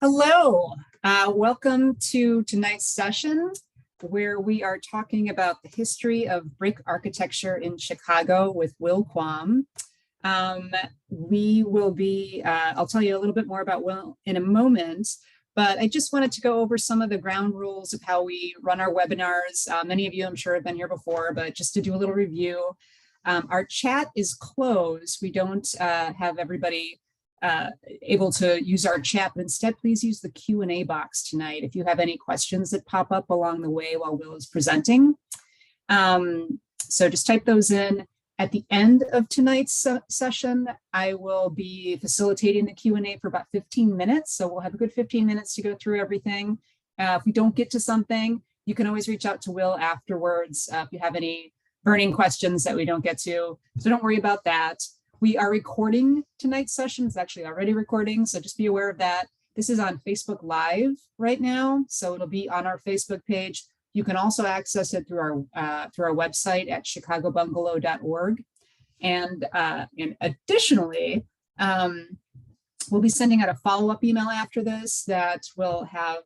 Hello, welcome to tonight's session where we are talking about the history of brick architecture in Chicago with Will Quam. We will be, I'll tell you a little bit more about Will in a moment, but I just wanted to go over some of the ground rules of how we run our webinars. Many of you, I'm sure, have been here before, but just to do a little review, our chat is closed. We don't have everybody able to use our chat, but instead please use the Q&A box tonight if you have any questions that pop up along the way while Will is presenting. So just type those in. At the end of tonight's session, I will be facilitating the Q&A for about 15 minutes. So we'll have a good 15 minutes to go through everything. If we don't get to something, you can always reach out to Will afterwards if you have any burning questions that we don't get to. So don't worry about that. We are recording tonight's session. It's actually already recording, so just be aware of that. This is on Facebook Live right now, so it'll be on our Facebook page. You can also access it through our website at chicagobungalow.org. And additionally, we'll be sending out a follow-up email after this that will have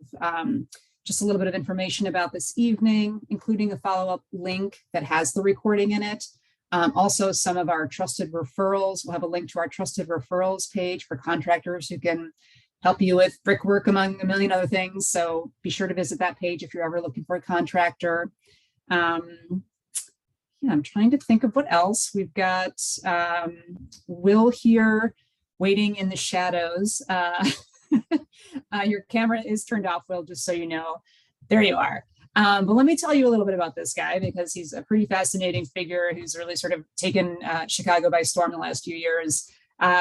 just a little bit of information about this evening, including a follow-up link that has the recording in it. Also, some of our trusted referrals. We'll have a link to our trusted referrals page for contractors who can help you with brickwork, among a million other things. So be sure to visit that page if you're ever looking for a contractor. I'm trying to think of what else. We've got Will here waiting in the shadows. Your camera is turned off, Will, just so you know. There you are. But let me tell you a little bit about this guy because he's a pretty fascinating figure who's really sort of taken Chicago by storm the last few years.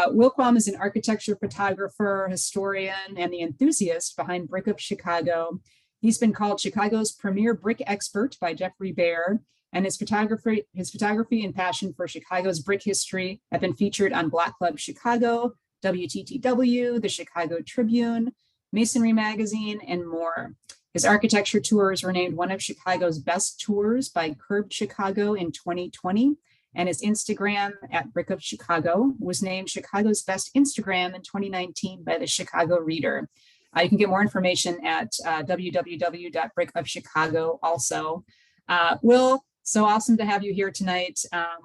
Will Quam is an architecture photographer, historian, and the enthusiast behind Brick of Chicago. He's been called Chicago's premier brick expert by Jeffrey Bear, and his photography and passion for Chicago's brick history have been featured on Block Club Chicago, WTTW, the Chicago Tribune, Masonry Magazine, and more. His architecture tours were named one of Chicago's best tours by Curbed Chicago in 2020, and his Instagram at Brick of Chicago was named Chicago's best Instagram in 2019 by the Chicago Reader. You can get more information at www.brickofchicago also. Will, so awesome to have you here tonight.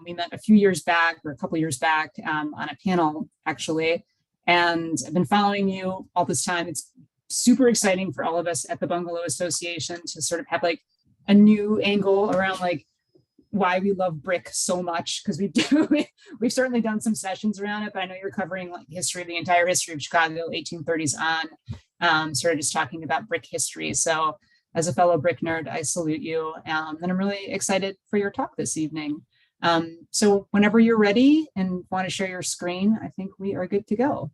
We met a few years back, or a couple years back, on a panel, actually, and I've been following you all this time. It's super exciting for all of us at the Bungalow Association to sort of have like a new angle around like why we love brick so much, because we've certainly done some sessions around it, but I know you're covering like history, the entire history of Chicago, 1830s on, sort of just talking about brick history. So as a fellow brick nerd, I salute you, and I'm really excited for your talk this evening. So whenever you're ready and want to share your screen, I think we are good to go.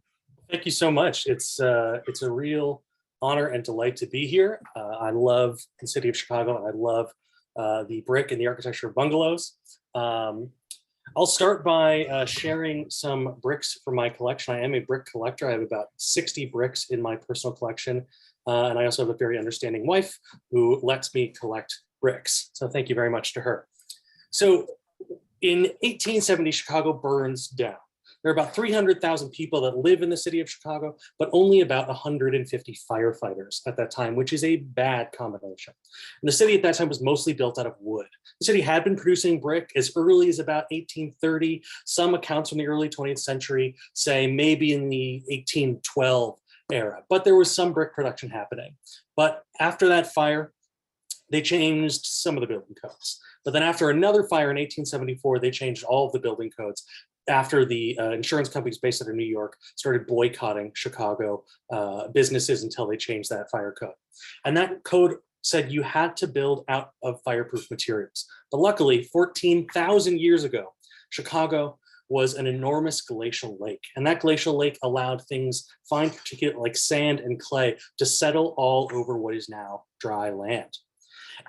Thank you so much. It's a real honor and delight to be here. I love the city of Chicago. I love the brick and the architecture of bungalows. I'll start by sharing some bricks from my collection. I am a brick collector. I have about 60 bricks in my personal collection. And I also have a very understanding wife who lets me collect bricks. So thank you very much to her. So in 1870, Chicago burns down. There are about 300,000 people that live in the city of Chicago, but only about 150 firefighters at that time, which is a bad combination. And the city at that time was mostly built out of wood. The city had been producing brick as early as about 1830. Some accounts from the early 20th century say maybe in the 1812 era, but there was some brick production happening. But after that fire, they changed some of the building codes. But then after another fire in 1874, they changed all of the building codes after the insurance companies based out of New York started boycotting Chicago businesses until they changed that fire code. And that code said you had to build out of fireproof materials. But luckily, 14,000 years ago, Chicago was an enormous glacial lake. And that glacial lake allowed things, fine particulate like sand and clay, to settle all over what is now dry land.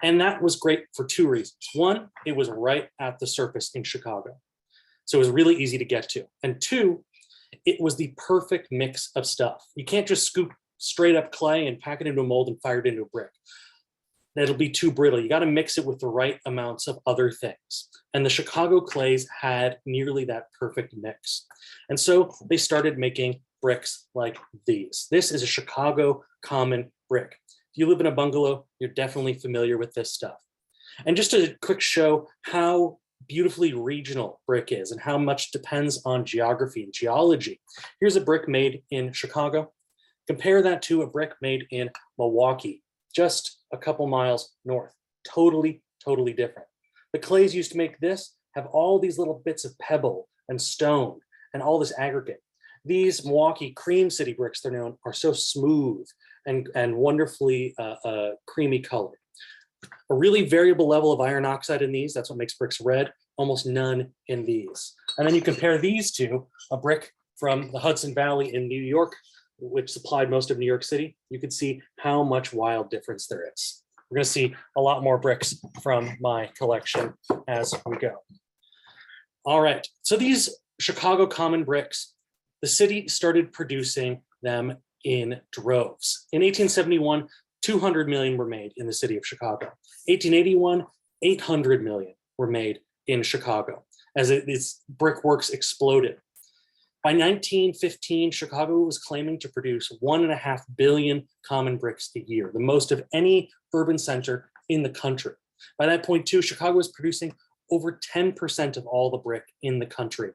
And that was great for two reasons. One, it was right at the surface in Chicago. So it was really easy to get to. And two, it was the perfect mix of stuff. You can't just scoop straight up clay and pack it into a mold and fire it into a brick. That'll be too brittle. You got to mix it with the right amounts of other things. And the Chicago clays had nearly that perfect mix. And so they started making bricks like these. This is a Chicago common brick. If you live in a bungalow, you're definitely familiar with this stuff. And just a quick show how beautifully regional brick is and how much depends on geography and geology. Here's a brick made in Chicago. Compare that to a brick made in Milwaukee, just a couple miles north. Totally, totally different. The clays used to make this have all these little bits of pebble and stone and all this aggregate. These Milwaukee Cream City bricks, they're known, are so smooth and wonderfully creamy colored. A really variable level of iron oxide in these, that's what makes bricks red, almost none in these. And then you compare these to a brick from the Hudson Valley in New York, which supplied most of New York City. You can see how much wild difference there is. We're going to see a lot more bricks from my collection as we go. All right, so these Chicago common bricks, the city started producing them in droves. In 1871, 200 million were made in the city of Chicago. 1881, 800 million were made in Chicago as its brickworks exploded. By 1915, Chicago was claiming to produce 1.5 billion common bricks a year, the most of any urban center in the country. By that point too, Chicago was producing over 10% of all the brick in the country,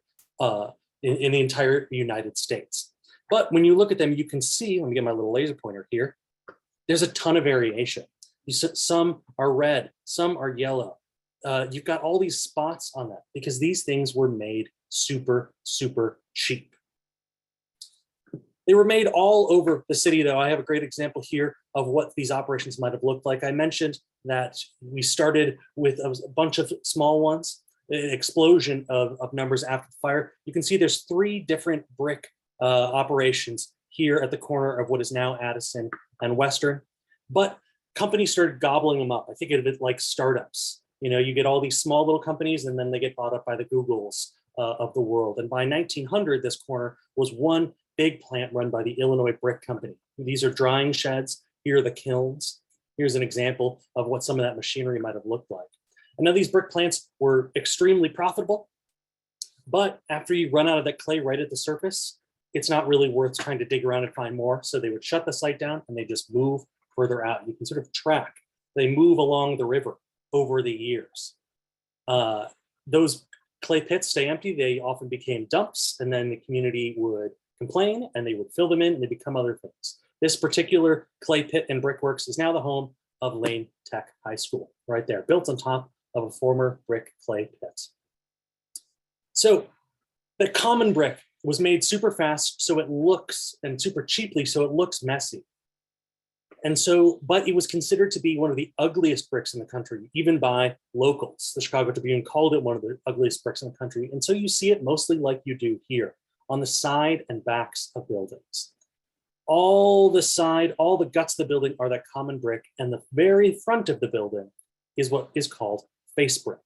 in the entire United States. But when you look at them, you can see, let me get my little laser pointer here, there's a ton of variation. Some are red, some are yellow. You've got all these spots on that because these things were made super, super cheap. They were made all over the city, though. I have a great example here of what these operations might have looked like. I mentioned that we started with a bunch of small ones, an explosion of numbers after the fire. You can see there's 3 different brick operations here at the corner of what is now Addison and Western. But companies started gobbling them up. I think of it like startups. You know, you get all these small little companies and then they get bought up by the Googles of the world. And by 1900, this corner was one big plant run by the Illinois Brick Company. These are drying sheds. Here are the kilns. Here's an example of what some of that machinery might have looked like. And now these brick plants were extremely profitable, but after you run out of that clay right at the surface, it's not really worth trying to dig around and find more. So they would shut the site down and they just move further out. You can sort of track. They move along the river over the years. Those clay pits stay empty. They often became dumps, and then the community would complain and they would fill them in and they become other things. This particular clay pit and brickworks is now the home of Lane Tech High School, right there, built on top of a former brick clay pit. So the common brick was made super fast so it looks, and super cheaply so it looks messy. And so, but it was considered to be one of the ugliest bricks in the country, even by locals. The Chicago Tribune called it one of the ugliest bricks in the country. And so you see it mostly like you do here, on the side and backs of buildings. All the guts of the building are that common brick, and the very front of the building is what is called face brick.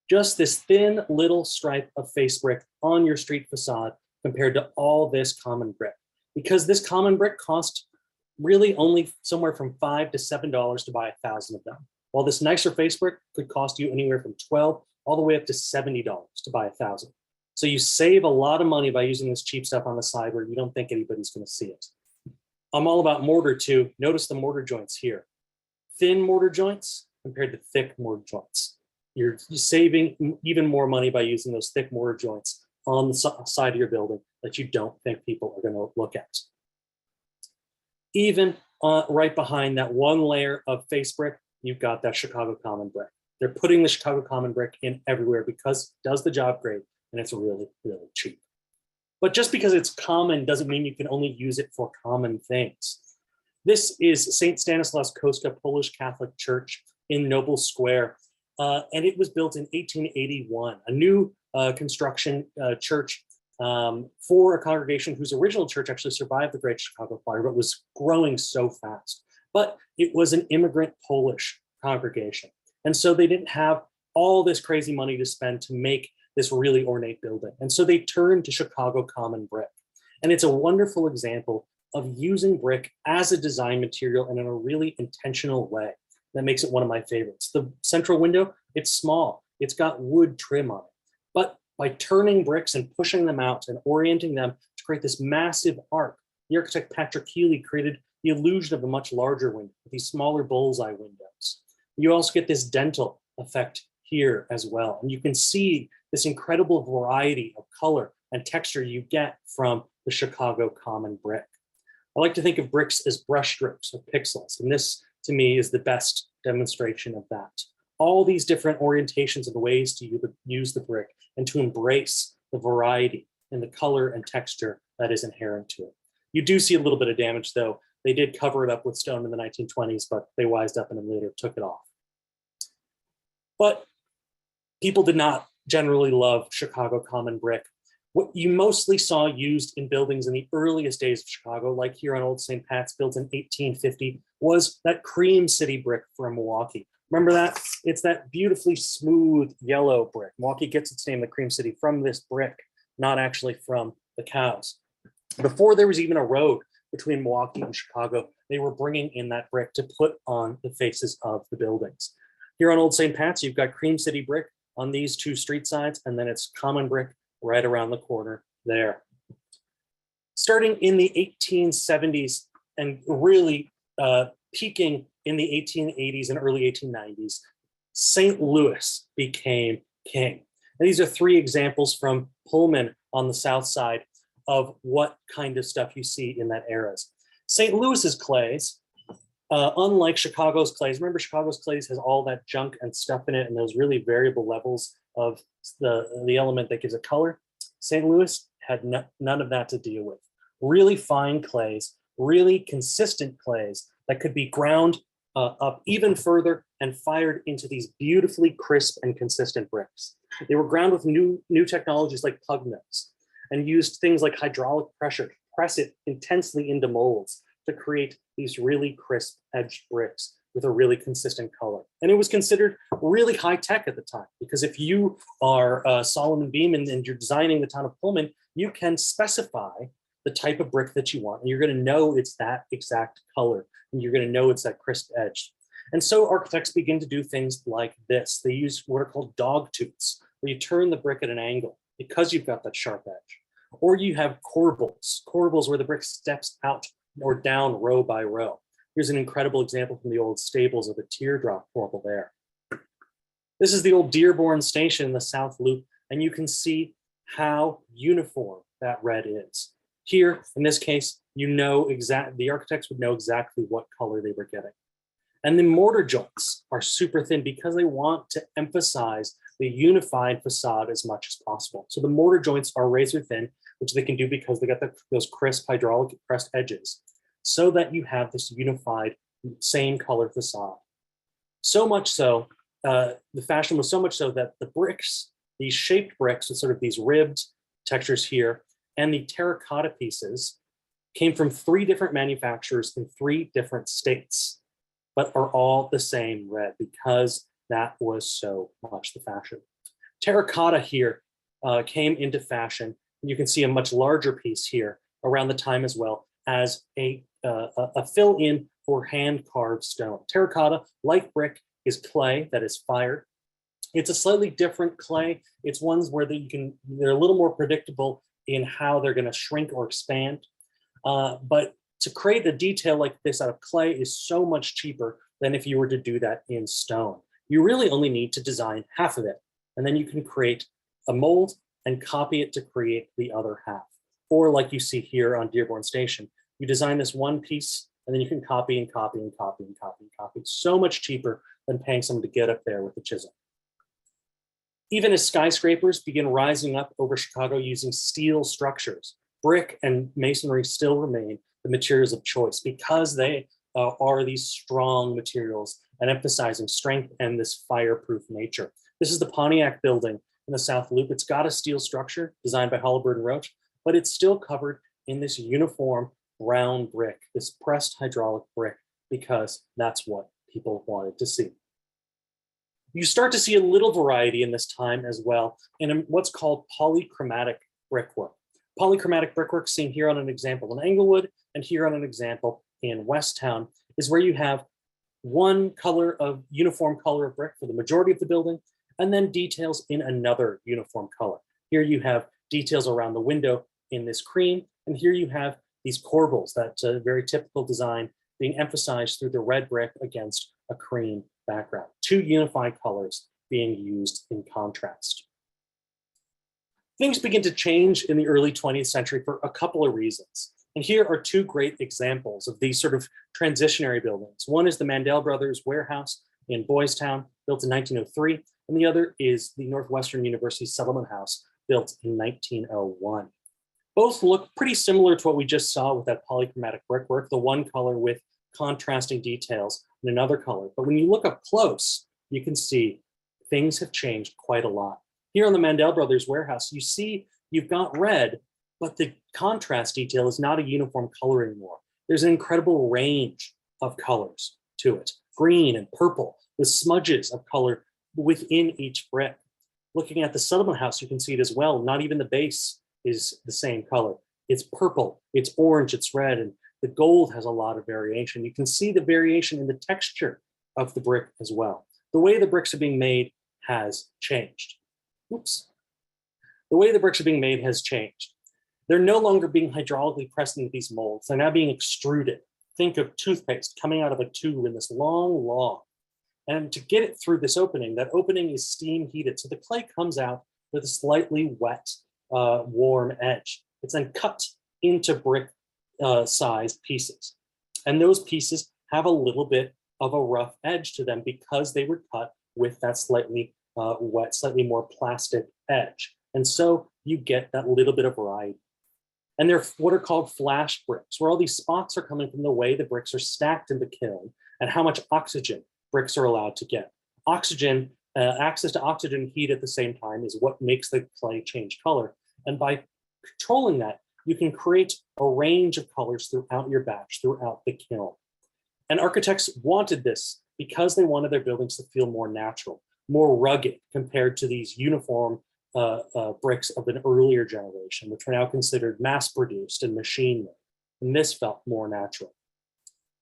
Just this thin little stripe of face brick on your street facade compared to all this common brick. Because this common brick cost really only somewhere from $5 to $7 to buy 1,000 of them. While this nicer face brick could cost you anywhere from $12 all the way up to $70 to buy 1,000. So you save a lot of money by using this cheap stuff on the side where you don't think anybody's going to see it. I'm all about mortar too. Notice the mortar joints here. Thin mortar joints compared to thick mortar joints. You're saving even more money by using those thick mortar joints on the side of your building that you don't think people are going to look at. Even right behind that one layer of face brick, you've got that Chicago common brick. They're putting the Chicago common brick in everywhere because it does the job great and it's really, really cheap. But just because it's common doesn't mean you can only use it for common things. This is St. Stanislas Costa Polish Catholic Church in Noble Square. And it was built in 1881, a new construction church for a congregation whose original church actually survived the Great Chicago Fire, but was growing so fast. But it was an immigrant Polish congregation. And so they didn't have all this crazy money to spend to make this really ornate building. And so they turned to Chicago common brick. And it's a wonderful example of using brick as a design material and in a really intentional way. That makes it one of my favorites. The central window, it's small. It's got wood trim on it. But by turning bricks and pushing them out and orienting them to to create this massive arc. The architect Patrick Healy created the illusion of a much larger window with these smaller bullseye windows. You also get this dental effect here as well. And you can see this incredible variety of color and texture you get from the Chicago common brick. I like to think of bricks as brushstrokes or pixels, and this to me is the best demonstration of that. All these different orientations and ways to use the brick and to embrace the variety in the color and texture that is inherent to it. You do see a little bit of damage though. They did cover it up with stone in the 1920s, but they wised up and then later took it off. But people did not generally love Chicago common brick. What you mostly saw used in buildings in the earliest days of Chicago, like here on Old St. Pat's, built in 1850, was that cream city brick from Milwaukee. Remember that? It's that beautifully smooth yellow brick. Milwaukee gets its name, the cream city, from this brick, not actually from the cows. Before there was even a road between Milwaukee and Chicago, they were bringing in that brick to put on the faces of the buildings. Here on Old St. Pat's, you've got cream city brick on these two street sides, and then it's common brick right around the corner there. Starting in the 1870s and really peaking in the 1880s and early 1890s, St. Louis became king. And these are three examples from Pullman on the south side of what kind of stuff you see in that era. St. Louis's clays, unlike Chicago's clays, remember Chicago's clays has all that junk and stuff in it and those really variable levels of the element that gives it color. St. Louis had none of that to deal with. Really fine clays, really consistent clays that could be ground up even further and fired into these beautifully crisp and consistent bricks. They were ground with new technologies like pug mills and used things like hydraulic pressure to press it intensely into molds to create these really crisp edged bricks with a really consistent color. And it was considered really high tech at the time, because if you are Solomon Beam and you're designing the town of Pullman, you can specify the type of brick that you want, and you're gonna know it's that exact color, and you're gonna know it's that crisp edge. And so architects begin to do things like this. They use what are called dog tooths, where you turn the brick at an angle because you've got that sharp edge. Or you have corbels where the brick steps out or down row by row. Here's an incredible example from the old stables of a teardrop corbel there. This is the old Dearborn station in the South Loop, and you can see how uniform that red is. Here, in this case, the architects would know exactly what color they were getting. And the mortar joints are super thin because they want to emphasize the unified facade as much as possible. So the mortar joints are razor thin, which they can do because they got those crisp hydraulic pressed edges, so that you have this unified, same color facade. So much so, the fashion was so much so that the bricks, these shaped bricks with sort of these ribbed textures here, and the terracotta pieces came from 3 different manufacturers in 3 different states, but are all the same red because that was so much the fashion. Terracotta here came into fashion. You can see a much larger piece here around the time as well as a fill-in for hand-carved stone. Terracotta, like brick, is clay that is fired. It's a slightly different clay. It's ones where they're a little more predictable in how they're going to shrink or expand. But to create a detail like this out of clay is so much cheaper than if you were to do that in stone. You really only need to design half of it, and then you can create a mold and copy it to create the other half. Or like you see here on Dearborn Station, you design this one piece, and then you can copy and copy and copy and copy and copy. It's so much cheaper than paying someone to get up there with a chisel. Even as skyscrapers begin rising up over Chicago using steel structures, brick and masonry still remain the materials of choice because they are these strong materials and emphasizing strength and this fireproof nature. This is the Pontiac Building in the South Loop. It's got a steel structure designed by Halliburton Roach, but it's still covered in this uniform brown brick, this pressed hydraulic brick, because that's what people wanted to see. You start to see a little variety in this time as well in what's called polychromatic brickwork. Polychromatic brickwork seen here on an example in Englewood and here on an example in Westtown is where you have one uniform color of brick for the majority of the building, and then details in another uniform color. Here you have details around the window in this cream And here you have these corbels, that very typical design being emphasized through the red brick against a cream background. Two unified colors being used in contrast. Things begin to change in the early 20th century for a couple of reasons. And here are two great examples of these sort of transitionary buildings. One is the Mandel Brothers Warehouse in Boys Town, built in 1903, and the other is the Northwestern University Settlement House, built in 1901. Both look pretty similar to what we just saw with that polychromatic brickwork, the one color with contrasting details and another color. But when you look up close, you can see things have changed quite a lot. Here on the Mandel Brothers Warehouse, you see you've got red, but the contrast detail is not a uniform color anymore. There's an incredible range of colors to it, green and purple, with smudges of color within each brick. Looking at the settlement house, you can see it as well. Not even the base is the same color. It's purple, it's orange, it's red, and the gold has a lot of variation. You can see the variation in the texture of the brick as well. The way the bricks are being made has changed. Oops. The way the bricks are being made has changed. They're no longer being hydraulically pressed into these molds. They're now being extruded. Think of toothpaste coming out of a tube in this long log. And to get it through this opening, that opening is steam heated. So the clay comes out with a slightly wet, warm edge. It's then cut into brick sized pieces. And those pieces have a little bit of a rough edge to them because they were cut with that slightly wet, slightly more plastic edge. And so you get that little bit of variety. And they're what are called flash bricks, where all these spots are coming from the way the bricks are stacked in the kiln and how much oxygen bricks are allowed to get. Oxygen, access to oxygen heat at the same time is what makes the clay change color. And by controlling that, you can create a range of colors throughout your batch, throughout the kiln. And architects wanted this because they wanted their buildings to feel more natural, more rugged compared to these uniform bricks of an earlier generation, which were now considered mass-produced and machine-made. And this felt more natural.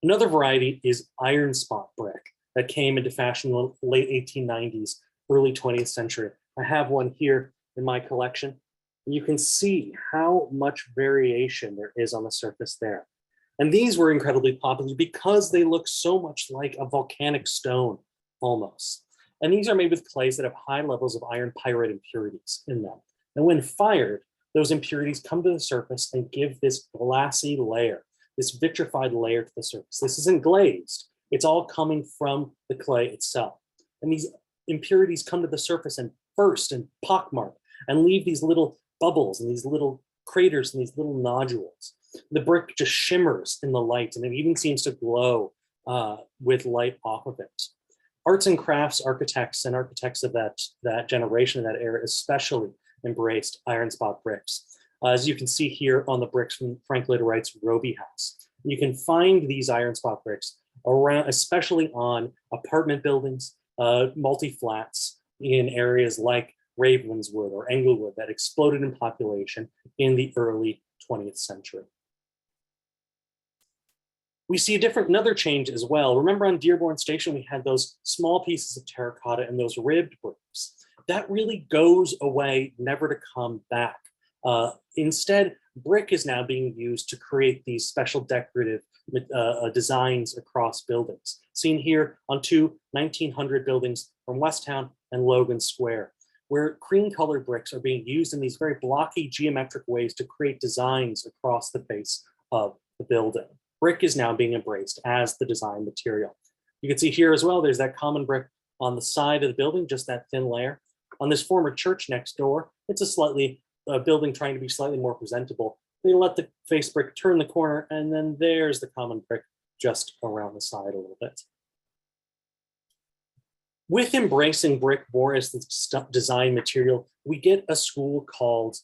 Another variety is iron spot brick that came into fashion in the late 1890s, early 20th century. I have one here in my collection. And you can see how much variation there is on the surface there. And these were incredibly popular because they look so much like a volcanic stone almost. And these are made with clays that have high levels of iron pyrite impurities in them. And when fired, those impurities come to the surface and give this glassy layer, this vitrified layer to the surface. This isn't glazed. It's all coming from the clay itself. And these impurities come to the surface and burst and pockmark and leave these little bubbles and these little craters and these little nodules. The brick just shimmers in the light, and it even seems to glow with light off of it. Arts and crafts architects and architects of that generation, that era, especially embraced iron spot bricks. As you can see here on the bricks from Frank Lloyd Wright's Roby House. You can find these iron spot bricks around, especially on apartment buildings, multi-flats in areas like Ravenswood or Englewood that exploded in population in the early 20th century. We see another change as well. Remember on Dearborn Station, we had those small pieces of terracotta and those ribbed bricks. That really goes away, never to come back. Instead, brick is now being used to create these special decorative designs across buildings. Seen here on two 1900 buildings from Westtown and Logan Square, where cream-colored bricks are being used in these very blocky geometric ways to create designs across the face of the building. Brick is now being embraced as the design material. You can see here as well, there's that common brick on the side of the building, just that thin layer. On this former church next door, it's a building trying to be slightly more presentable. They let the face brick turn the corner, and then there's the common brick just around the side a little bit. With embracing brick more as the design material, we get a school called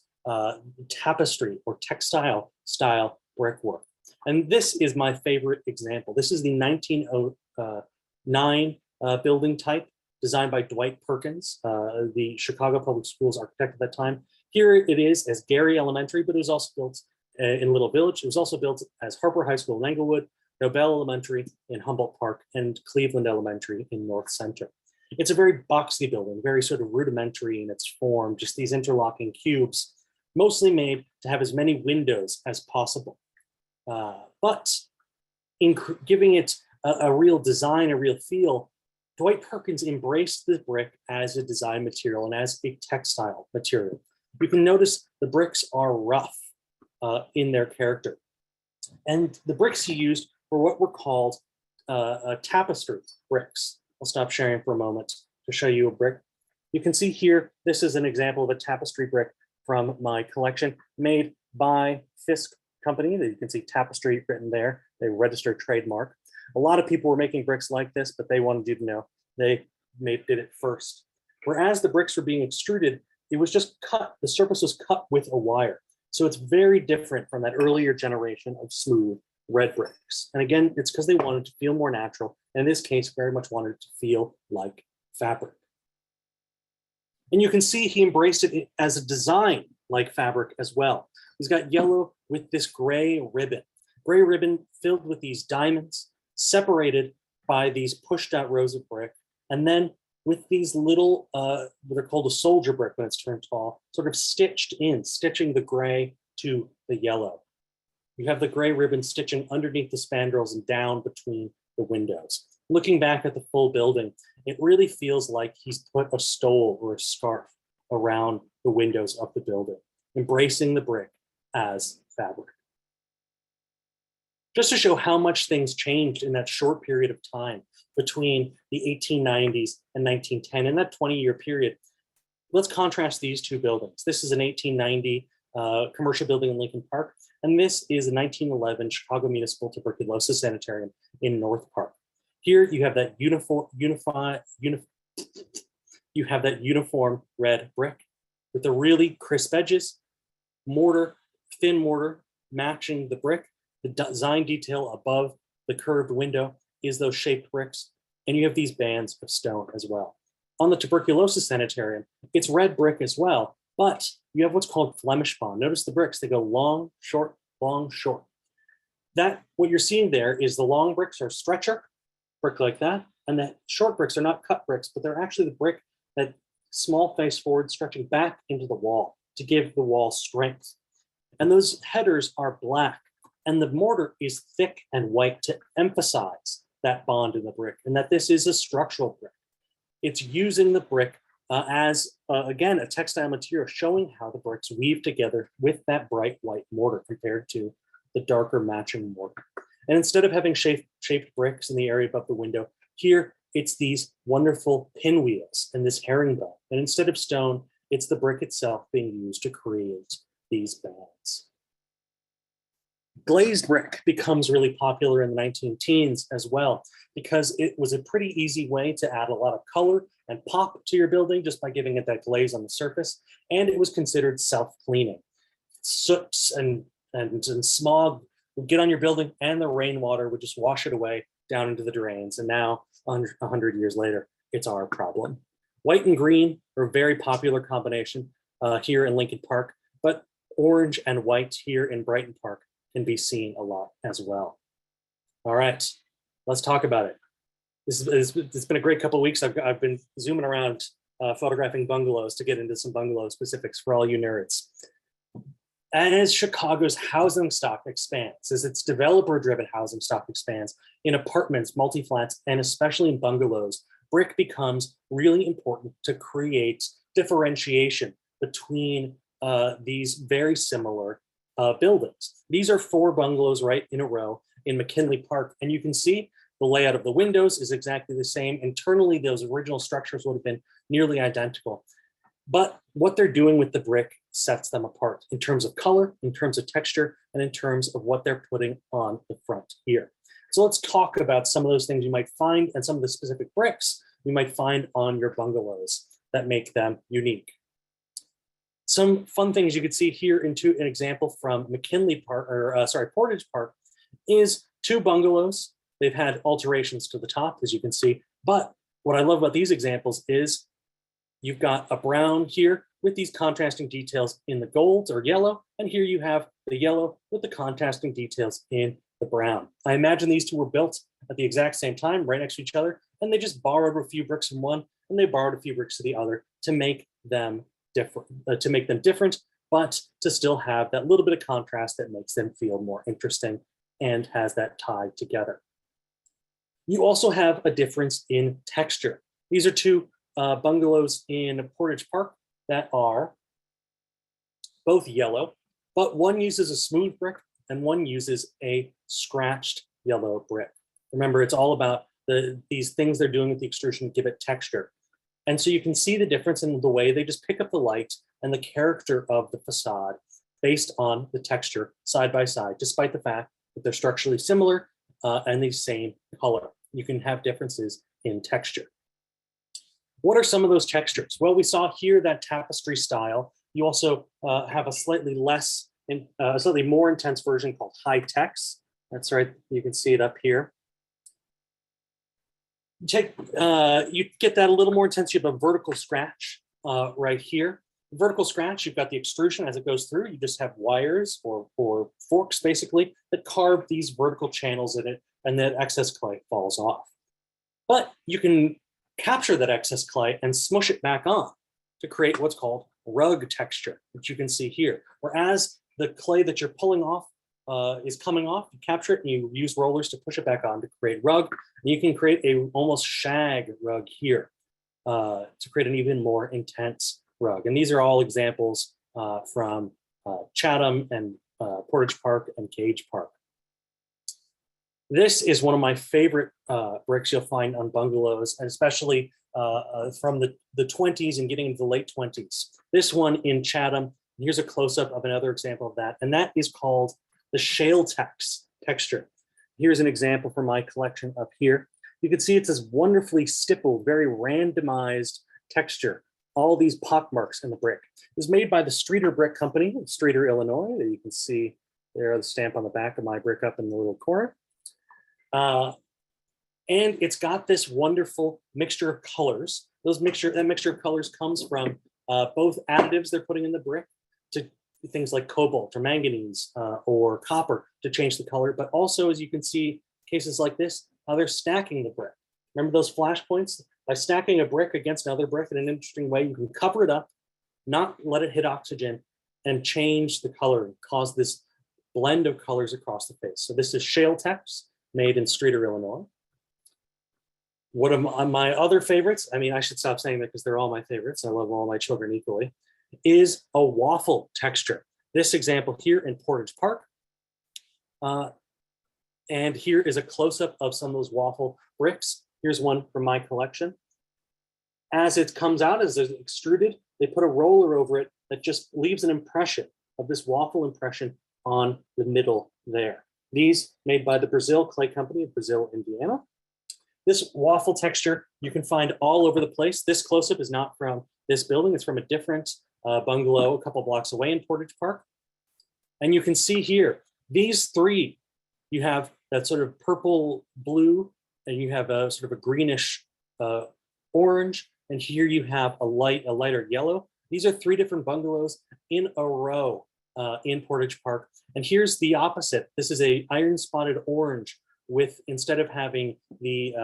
tapestry or textile style brickwork. And this is my favorite example. This is the 1909 building type designed by Dwight Perkins, the Chicago Public Schools architect at that time. Here it is as Gary Elementary, but it was also built in Little Village. It was also built as Harper High School in Englewood, Nobel Elementary in Humboldt Park, and Cleveland Elementary in North Center. It's a very boxy building, very sort of rudimentary in its form, just these interlocking cubes. mostly made to have as many windows as possible. But in giving it a real design, a real feel, Dwight Perkins embraced the brick as a design material and as a textile material. You can notice the bricks are rough in their character. And the bricks he used were what were called tapestry bricks. I'll stop sharing for a moment to show you a brick. You can see here, this is an example of a tapestry brick from my collection made by Fisk Company. That you can see tapestry written there, they registered trademark. A lot of people were making bricks like this, but they wanted you to know they did it first. Whereas the bricks were being extruded, it was just cut, the surface was cut with a wire. So it's very different from that earlier generation of smooth red bricks. And again, it's because they wanted to feel more natural. And in this case, very much wanted it to feel like fabric. And you can see he embraced it as a design like fabric as well. He's got yellow with this gray ribbon filled with these diamonds, separated by these pushed out rows of brick. And then with these little, what are called a soldier brick when it's turned tall, sort of stitched in, stitching the gray to the yellow. You have the gray ribbon stitching underneath the spandrels and down between the windows. Looking back at the full building, it really feels like he's put a stole or a scarf around the windows of the building, embracing the brick as fabric. Just to show how much things changed in that short period of time between the 1890s and 1910, in that 20-year period, let's contrast these two buildings. This is an 1890 commercial building in Lincoln Park, and this is a 1911 Chicago Municipal Tuberculosis Sanitarium in North Park. Here you have that uniform red brick with the really crisp edges, mortar, thin mortar matching the brick. The design detail above the curved window is those shaped bricks, and you have these bands of stone as well. On the Tuberculosis Sanitarium, it's red brick as well, but you have what's called Flemish Bond. Notice the bricks, they go long, short, long, short. What you're seeing there is the long bricks are stretcher, brick like that, and the short bricks are not cut bricks, but they're actually the brick that small face forward, stretching back into the wall to give the wall strength. And those headers are black, and the mortar is thick and white to emphasize that bond in the brick and that this is a structural brick. It's using the brick as, again, a textile material, showing how the bricks weave together with that bright white mortar compared to the darker matching mortar. And instead of having shaped bricks in the area above the window, here it's these wonderful pinwheels and this herringbone. And instead of stone, it's the brick itself being used to create these bands. Glazed brick becomes really popular in the 19-teens as well, because it was a pretty easy way to add a lot of color and pop to your building just by giving it that glaze on the surface. And it was considered self-cleaning. Soot and smog would get on your building, and the rainwater would just wash it away down into the drains. And now, 100 years later, it's our problem. White and green are a very popular combination here in Lincoln Park, but orange and white here in Brighton Park can be seen a lot as well. All right, let's talk about it. It's been a great couple of weeks. I've been zooming around photographing bungalows to get into some bungalow specifics for all you nerds. As Chicago's housing stock expands, as its developer-driven housing stock expands in apartments, multi-flats, and especially in bungalows, brick becomes really important to create differentiation between these very similar buildings. These are 4 bungalows right in a row in McKinley Park, and you can see the layout of the windows is exactly the same. Internally, those original structures would have been nearly identical. But what they're doing with the brick sets them apart in terms of color, in terms of texture, and in terms of what they're putting on the front here. So let's talk about some of those things you might find and some of the specific bricks you might find on your bungalows that make them unique. Some fun things you could see here into an example from McKinley Park, Portage Park, is 2 bungalows. They've had alterations to the top, as you can see. But what I love about these examples is you've got a brown here with these contrasting details in the gold or yellow, and here you have the yellow with the contrasting details in the brown. I imagine these 2 were built at the exact same time, right next to each other, and they just borrowed a few bricks from one, and they borrowed a few bricks to the other to make them different, but to still have that little bit of contrast that makes them feel more interesting and has that tie together. You also have a difference in texture. These are two bungalows in Portage Park that are both yellow, but one uses a smooth brick and one uses a scratched yellow brick. Remember, it's all about these things they're doing with the extrusion to give it texture. And so you can see the difference in the way they just pick up the light and the character of the facade based on the texture side by side, despite the fact that they're structurally similar and the same color. You can have differences in texture. What are some of those textures? Well, we saw here that tapestry style. You also have a slightly more intense version called high text. That's right, you can see it up here. You get that a little more intense. You have a vertical scratch right here. Vertical scratch, you've got the extrusion as it goes through. You just have wires or forks basically that carve these vertical channels in it, and that excess clay falls off. But you can capture that excess clay and smush it back on to create what's called rug texture, which you can see here. Whereas the clay that you're pulling off is coming off, you capture it and you use rollers to push it back on to create rug. And you can create a almost shag rug here to create an even more intense rug. And these are all examples from Chatham and Portage Park and Gage Park. This is one of my favorite bricks you'll find on bungalows, and especially from the 20s and getting into the late 20s. This one in Chatham, here's a close-up of another example of that, and that is called the Shale Tax Texture. Here's an example from my collection up here. You can see it's this wonderfully stippled, very randomized texture. All these pock marks in the brick. It was made by the Streeter Brick Company in Streeter, Illinois. That you can see there, the stamp on the back of my brick up in the little corner. And it's got this wonderful mixture of colors. That mixture of colors comes from both additives they're putting in the brick to things like cobalt or manganese or copper to change the color, but also, as you can see, cases like this, how they're stacking the brick. Remember those flash points? By stacking a brick against another brick in an interesting way, you can cover it up, not let it hit oxygen, and change the color and cause this blend of colors across the face. So this is Shale Tax, made in Streeter, Illinois. One of my other favorites, I mean, I should stop saying that because they're all my favorites. I love all my children equally, is a waffle texture. This example here in Portage Park. And here is a close-up of some of those waffle bricks. Here's one from my collection. As it comes out, as it's extruded, they put a roller over it that just leaves an impression of this waffle impression on the middle there. These made by the Brazil Clay Company of Brazil, Indiana. This waffle texture you can find all over the place. This close-up is not from this building. It's from a different bungalow a couple blocks away in Portage Park. And you can see here, these three, you have that sort of purple blue, and you have a sort of a greenish orange, and here you have a lighter yellow. These are three different bungalows in a row in Portage Park. And here's the opposite. This is a iron spotted orange with, instead of having the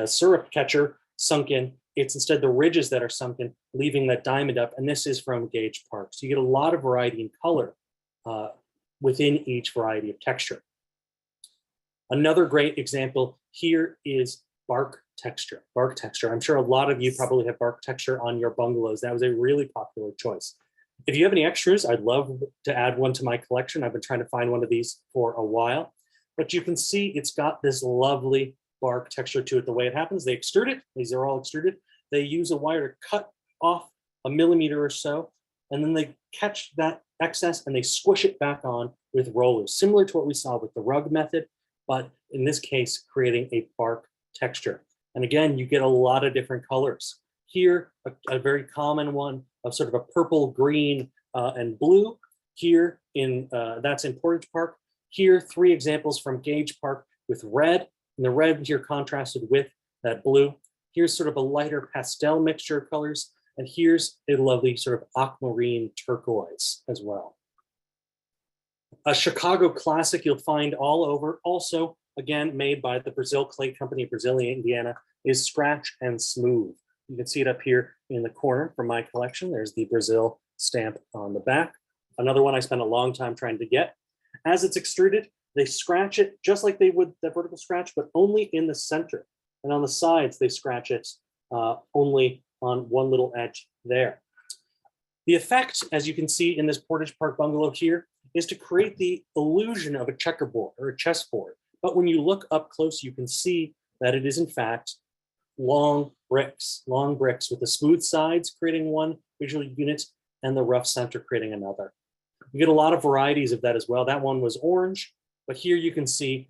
syrup catcher sunk in, it's instead the ridges that are sunken, leaving that diamond up. And this is from Gage Park. So you get a lot of variety in color within each variety of texture. Another great example here is bark texture. Bark texture. I'm sure a lot of you probably have bark texture on your bungalows. That was a really popular choice. If you have any extras, I'd love to add one to my collection. I've been trying to find one of these for a while, but you can see it's got this lovely bark texture to it. The way it happens, they extrude it. These are all extruded. They use a wire to cut off a millimeter or so, and then they catch that excess and they squish it back on with rollers, similar to what we saw with the rug method, but in this case, creating a bark texture. And again, you get a lot of different colors. Here, a very common one of sort of a purple, green, and blue. Here, that's in Portage Park. Here, three examples from Gage Park with red, and the red here contrasted with that blue. Here's sort of a lighter pastel mixture of colors, and here's a lovely sort of aquamarine turquoise as well. A Chicago classic you'll find all over, also again made by the Brazil Clay Company of Brazil, Indiana, is Scratch and Smooth. You can see it up here in the corner from my collection. There's the Brazil stamp on the back. Another one I spent a long time trying to get. As it's extruded, they scratch it just like they would the vertical scratch, but only in the center. And on the sides, they scratch it only on one little edge there. The effect, as you can see in this Portage Park bungalow here, is to create the illusion of a checkerboard or a chessboard. But when you look up close, you can see that it is in fact long bricks with the smooth sides creating one visual unit and the rough center creating another. You get a lot of varieties of that as well. That one was orange, but here you can see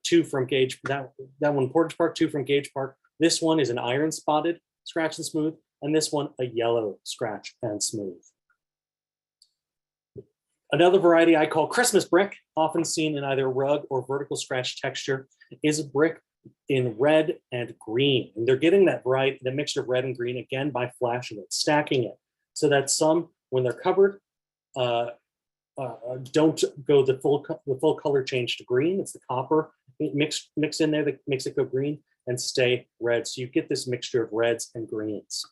two from Gage, that one Portage Park, two from Gage Park. This one is an iron spotted scratch and smooth, and this one a yellow scratch and smooth. Another variety I call Christmas brick, often seen in either rug or vertical scratch texture, is a brick in red and green. And they're getting that variety, the mixture of red and green again by flashing it, stacking it, so that some, when they're covered, don't go the full color change to green. It's the copper mix in there that makes it go green and stay red. So you get this mixture of reds and greens.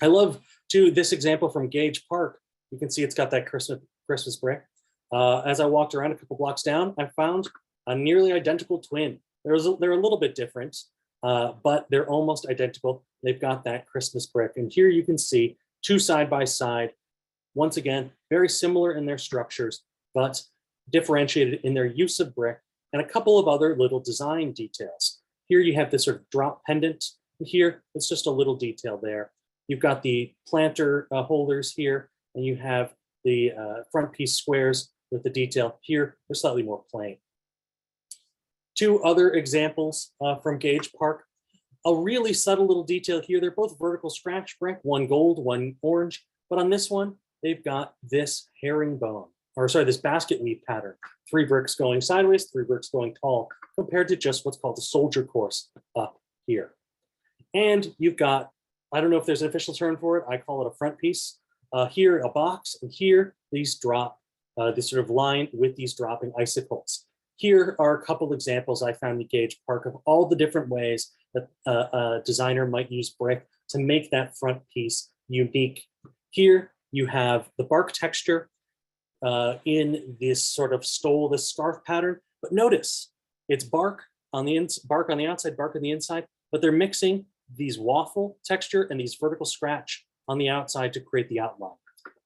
I love too this example from Gage Park. You can see it's got that Christmas brick. As I walked around a couple blocks down, I found a nearly identical twin. They're a little bit different, but they're almost identical. They've got that Christmas brick. And here you can see two side by side. Once again, very similar in their structures, but differentiated in their use of brick and a couple of other little design details. Here you have this sort of drop pendant. And here, it's just a little detail there. You've got the planter holders here, and you have the front piece squares with the detail. Here, they're slightly more plain. Two other examples from Gage Park. A really subtle little detail here. They're both vertical scratch brick, one gold, one orange. But on this one, they've got this herringbone, or sorry, this basket weave pattern. 3 bricks going sideways, 3 bricks going tall, compared to just what's called the soldier course up here. And you've got, I don't know if there's an official term for it, I call it a front piece. Here, a box, and here, these drop, this sort of line with these dropping icicles. Here are a couple examples I found in Gage Park of all the different ways that a designer might use brick to make that front piece unique. Here you have the bark texture in this sort of stole, this scarf pattern, but notice it's bark on the outside, bark on the inside, but they're mixing these waffle texture and these vertical scratch on the outside to create the outline.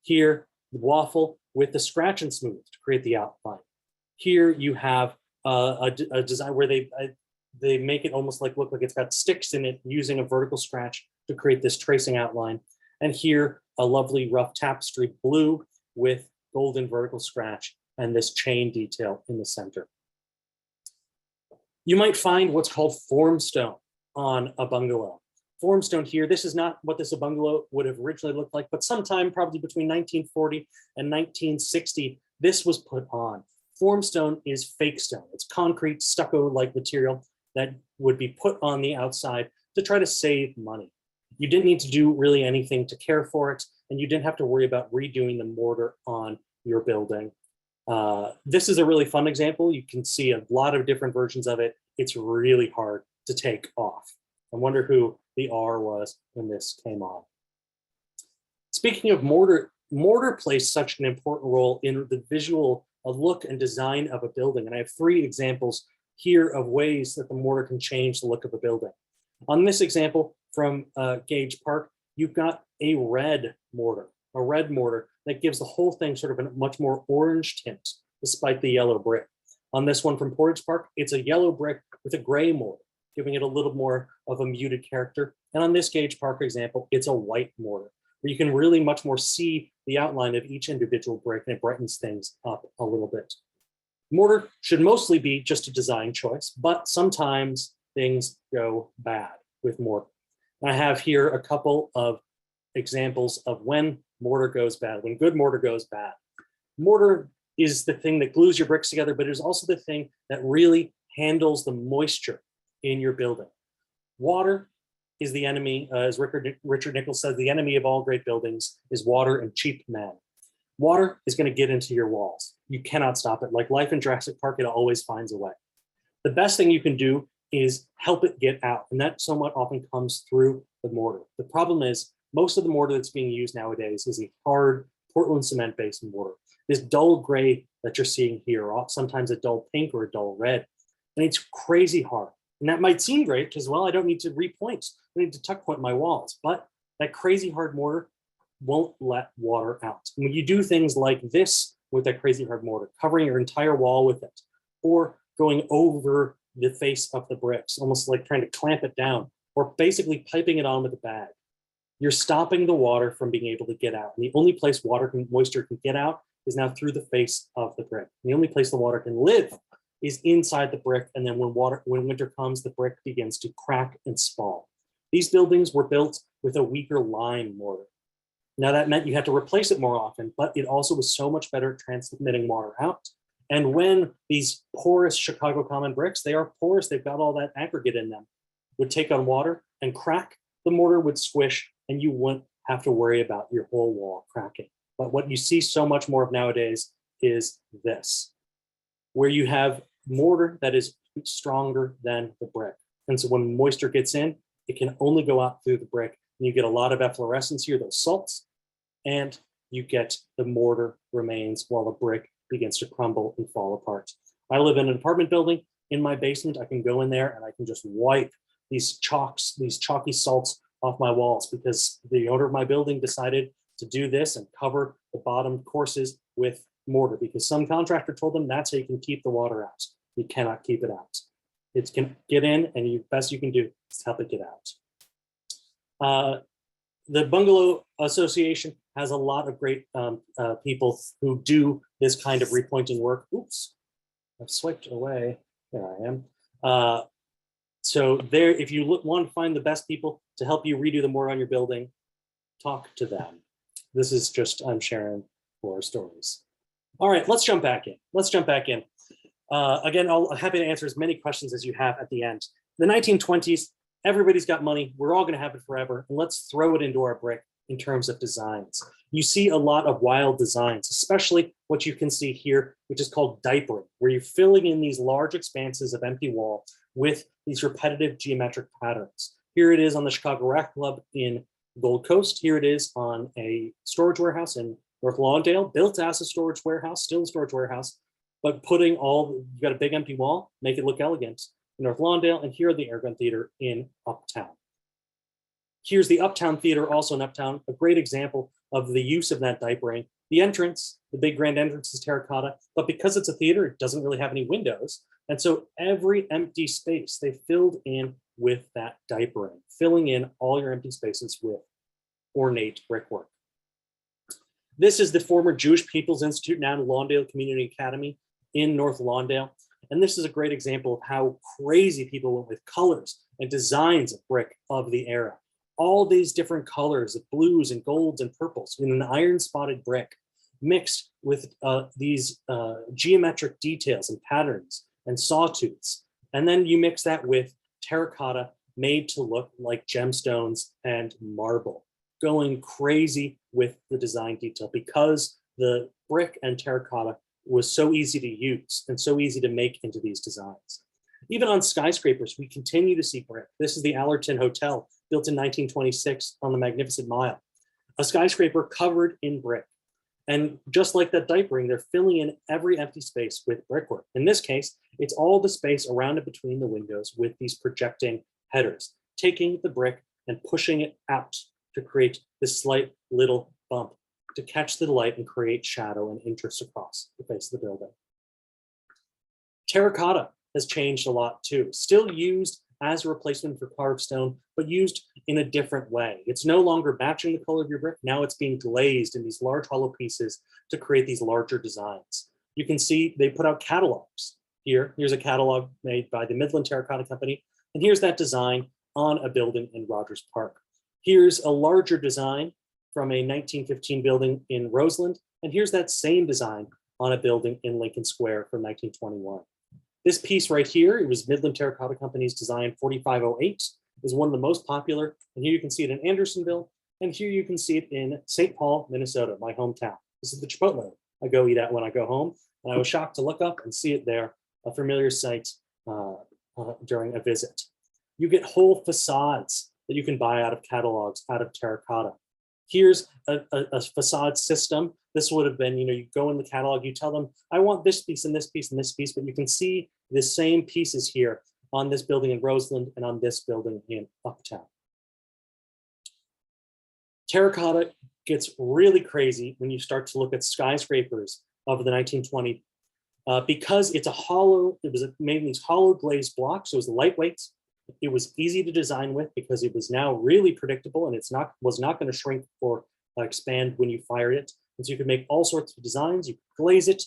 Here, the waffle with the scratch and smooth to create the outline. Here you have a design where they make it almost like look like it's got sticks in it using a vertical scratch to create this tracing outline. And here, a lovely rough tapestry blue with golden vertical scratch and this chain detail in the center. You might find what's called formstone on a bungalow. Formstone here, this is not what this bungalow would have originally looked like, but sometime probably between 1940 and 1960, this was put on. Formstone is fake stone. It's concrete, stucco-like material that would be put on the outside to try to save money. You didn't need to do really anything to care for it, and you didn't have to worry about redoing the mortar on your building. This is a really fun example. You can see a lot of different versions of it. It's really hard to take off. I wonder who the R was when this came on. Speaking of mortar, mortar plays such an important role in the visual look and design of a building. And I have 3 examples here of ways that the mortar can change the look of a building. On this example from Gage Park, you've got a red mortar that gives the whole thing sort of a much more orange tint, despite the yellow brick. On this one from Portage Park, it's a yellow brick with a gray mortar, giving it a little more of a muted character. And on this Gage Park example, it's a white mortar, where you can really much more see the outline of each individual brick, and it brightens things up a little bit. Mortar should mostly be just a design choice, but sometimes things go bad with mortar. I have here a couple of examples of when mortar goes bad, when good mortar goes bad. Mortar is the thing that glues your bricks together, but it is also the thing that really handles the moisture in your building. Water is the enemy, as Richard Nichols says, the enemy of all great buildings is water and cheap men. Water is going to get into your walls. You cannot stop it. Like life in Jurassic Park, it always finds a way. The best thing you can do is help it get out. And that somewhat often comes through the mortar. The problem is most of the mortar that's being used nowadays is a hard Portland cement-based mortar. This dull gray that you're seeing here, or sometimes a dull pink or a dull red, and it's crazy hard. And that might seem great because, well, I don't need to repoint. I need to tuck point my walls, but that crazy hard mortar won't let water out. And when you do things like this with that crazy hard mortar, covering your entire wall with it, or going over the face of the bricks, almost like trying to clamp it down, or basically piping it on with a bag, you're stopping the water from being able to get out. And the only place moisture can get out is now through the face of the brick. And the only place the water can live is inside the brick. And then when winter comes, the brick begins to crack and spall. These buildings were built with a weaker lime mortar. Now that meant you had to replace it more often, but it also was so much better at transmitting water out. And when these porous Chicago common bricks, they are porous, they've got all that aggregate in them, would take on water and crack, the mortar would squish and you wouldn't have to worry about your whole wall cracking. But what you see so much more of nowadays is this, where you have mortar that is stronger than the brick. And so when moisture gets in, it can only go out through the brick. And you get a lot of efflorescence here, those salts, and you get the mortar remains while the brick begins to crumble and fall apart. I live in an apartment building. In my basement, I can go in there and I can just wipe these chalky salts off my walls because the owner of my building decided to do this and cover the bottom courses with mortar because some contractor told them that's how you can keep the water out. You cannot keep it out. It can get in and the best you can do is help it get out. The Bungalow Association has a lot of great people who do this kind of repointing work. Oops, I've swiped away. There I am. So there, if you want to find the best people to help you redo the mortar on your building, talk to them. This is just, I'm sharing horror stories. All right, let's jump back in. Again, I'm happy to answer as many questions as you have at the end. The 1920s, everybody's got money. We're all going to have it forever. And let's throw it into our brick in terms of designs. You see a lot of wild designs, especially what you can see here, which is called diapering, where you're filling in these large expanses of empty wall with these repetitive geometric patterns. Here it is on the Chicago Rack Club in Gold Coast. Here it is on a storage warehouse in North Lawndale, built as a storage warehouse, still a storage warehouse, but putting you've got a big empty wall, make it look elegant in North Lawndale, and here are the Airgun Theater in Uptown. Here's the Uptown Theater, also in Uptown, a great example of the use of that diapering. The entrance, the big grand entrance is terracotta, but because it's a theater, it doesn't really have any windows. And so every empty space they filled in with that diapering, filling in all your empty spaces with ornate brickwork. This is the former Jewish People's Institute, now Lawndale Community Academy in North Lawndale. And this is a great example of how crazy people went with colors and designs of brick of the era. All these different colors of blues and golds and purples in an iron spotted brick mixed with these geometric details and patterns and sawtooths. And then you mix that with terracotta made to look like gemstones and marble, going crazy with the design detail because the brick and terracotta was so easy to use and so easy to make into these designs. Even on skyscrapers, we continue to see brick. This is the Allerton Hotel, built in 1926 on the Magnificent Mile, a skyscraper covered in brick. And just like that diapering, they're filling in every empty space with brickwork. In this case, it's all the space around and between the windows with these projecting headers, taking the brick and pushing it out to create this slight little bump to catch the light and create shadow and interest across the face of the building. Terracotta has changed a lot too, still used as a replacement for carved stone, but used in a different way. It's no longer matching the color of your brick. Now it's being glazed in these large hollow pieces to create these larger designs. You can see they put out catalogs here. Here's a catalog made by the Midland Terracotta Company. And here's that design on a building in Rogers Park. Here's a larger design from a 1915 building in Roseland. And here's that same design on a building in Lincoln Square from 1921. This piece right here, it was Midland Terracotta Company's design 4508, is one of the most popular. And here you can see it in Andersonville. And here you can see it in St. Paul, Minnesota, my hometown. This is the Chipotle I go eat at when I go home. And I was shocked to look up and see it there, a familiar sight during a visit. You get whole facades that you can buy out of catalogs, out of terracotta. Here's a facade system. This would have been, you go in the catalog, you tell them, I want this piece and this piece and this piece, but you can see the same pieces here on this building in Roseland and on this building in Uptown. Terracotta gets really crazy when you start to look at skyscrapers of the 1920s because it's a hollow, it was made in these hollow glazed blocks, so it was lightweight. It was easy to design with because it was now really predictable and was not going to shrink or expand when you fired it. And so you could make all sorts of designs, you could glaze it,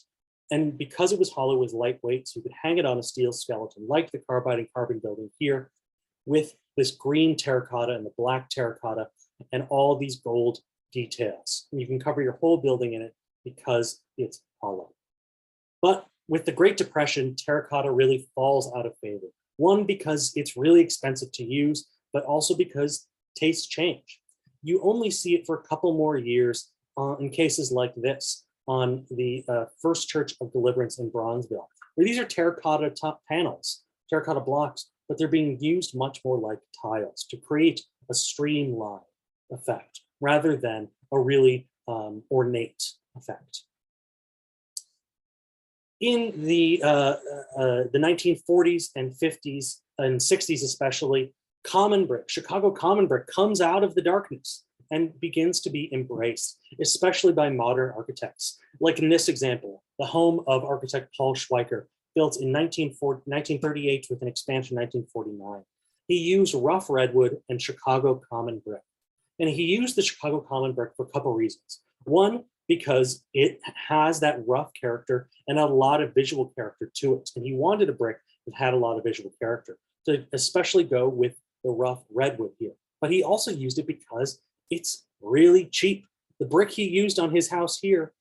and because it was hollow, it was lightweight, so you could hang it on a steel skeleton, like the carbide and carbon building here, with this green terracotta and the black terracotta and all these gold details. And you can cover your whole building in it because it's hollow. But with the Great Depression, terracotta really falls out of favor. One, because it's really expensive to use, but also because tastes change. You only see it for a couple more years in cases like this on the First Church of Deliverance in Bronzeville, where these are terracotta top panels, terracotta blocks, but they're being used much more like tiles to create a streamlined effect rather than a really ornate effect. In the 1940s and 50s and 60s especially, common brick, Chicago common brick comes out of the darkness and begins to be embraced, especially by modern architects. Like in this example, the home of architect Paul Schweiker, built in 1938 with an expansion in 1949. He used rough redwood and Chicago common brick. And he used the Chicago common brick for a couple reasons. One, because it has that rough character and a lot of visual character to it. And he wanted a brick that had a lot of visual character to especially go with the rough redwood here. But he also used it because it's really cheap. The brick he used on his house here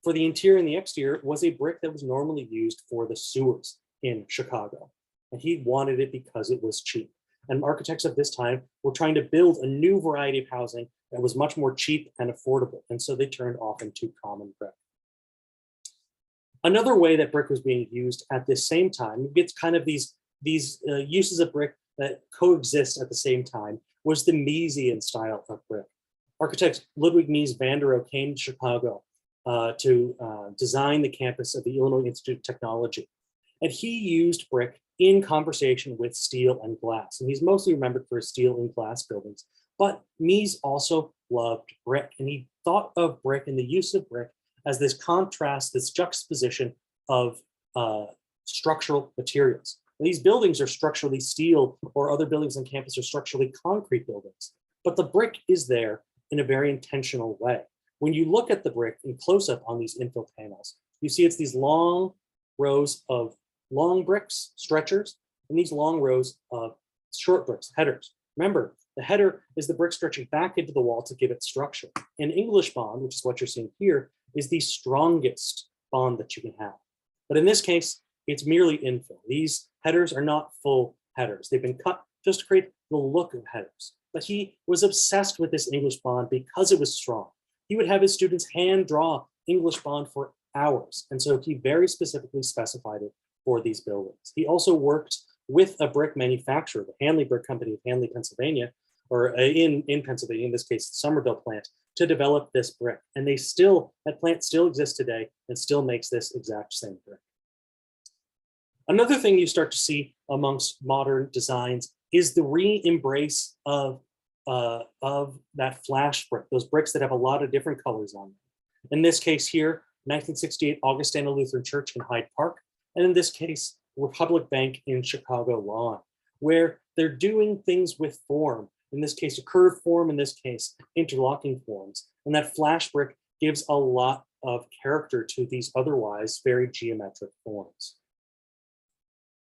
for the interior and the exterior was a brick that was normally used for the sewers in Chicago. And he wanted it because it was cheap. And architects of this time were trying to build a new variety of housing that was much more cheap and affordable. And so they turned often to common brick. Another way that brick was being used at this same time, you get kind of these uses of brick that coexist at the same time, was the Mesian style of brick. Architect Ludwig Mies van der Rohe came to Chicago to design the campus of the Illinois Institute of Technology. And he used brick in conversation with steel and glass. And he's mostly remembered for his steel and glass buildings. But Mies also loved brick. And he thought of brick and the use of brick as this contrast, this juxtaposition of structural materials. And these buildings are structurally steel, or other buildings on campus are structurally concrete buildings. But the brick is there in a very intentional way. When you look at the brick in close-up on these infill panels, you see it's these long rows of long bricks, stretchers, and these long rows of short bricks, headers. Remember, the header is the brick stretching back into the wall to give it structure. And English bond, which is what you're seeing here, is the strongest bond that you can have. But in this case, it's merely infill. These headers are not full headers. They've been cut just to create the look of headers. But he was obsessed with this English bond because it was strong. He would have his students hand draw English bond for hours. And so he very specifically specified it for these buildings. He also worked with a brick manufacturer, the Hanley Brick Company of Hanley, Pennsylvania, or in Pennsylvania, in this case, the Somerville plant, to develop this brick. And that plant still exists today and still makes this exact same brick. Another thing you start to see amongst modern designs is the re-embrace of that flash brick, those bricks that have a lot of different colors on them. In this case here, 1968 Augustana Lutheran Church in Hyde Park, and in this case, Republic Bank in Chicago Lawn, where they're doing things with form. In this case, a curved form, in this case, interlocking forms. And that flash brick gives a lot of character to these otherwise very geometric forms.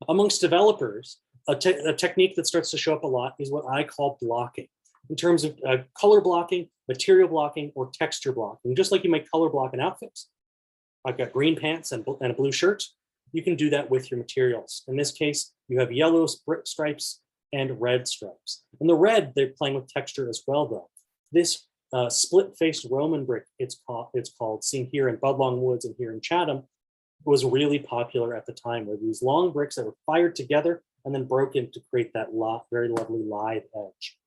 Amongst developers, a technique that starts to show up a lot is what I call blocking, in terms of color blocking, material blocking, or texture blocking. Just like you make color block in outfits. I've got green pants and a blue shirt. You can do that with your materials. In this case, you have yellow stripes and red stripes. And the red, they're playing with texture as well, though. This split-faced Roman brick, it's called, seen here in Budlong Woods and here in Chatham, was really popular at the time, where these long bricks that were fired together and then broken to create that very lovely lithe edge.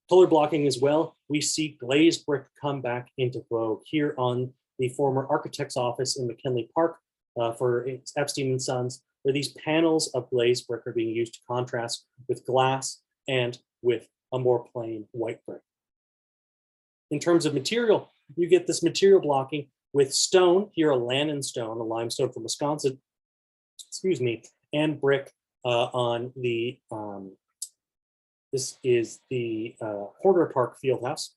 Color blocking as well. We see glazed brick come back into vogue here on the former architect's office in McKinley Park for Epstein and Sons, where these panels of glazed brick are being used to contrast with glass and with a more plain white brick. In terms of material, you get this material blocking with stone, here a Lannon stone, a limestone from Wisconsin, excuse me, and brick on the, this is the Porter Park Fieldhouse.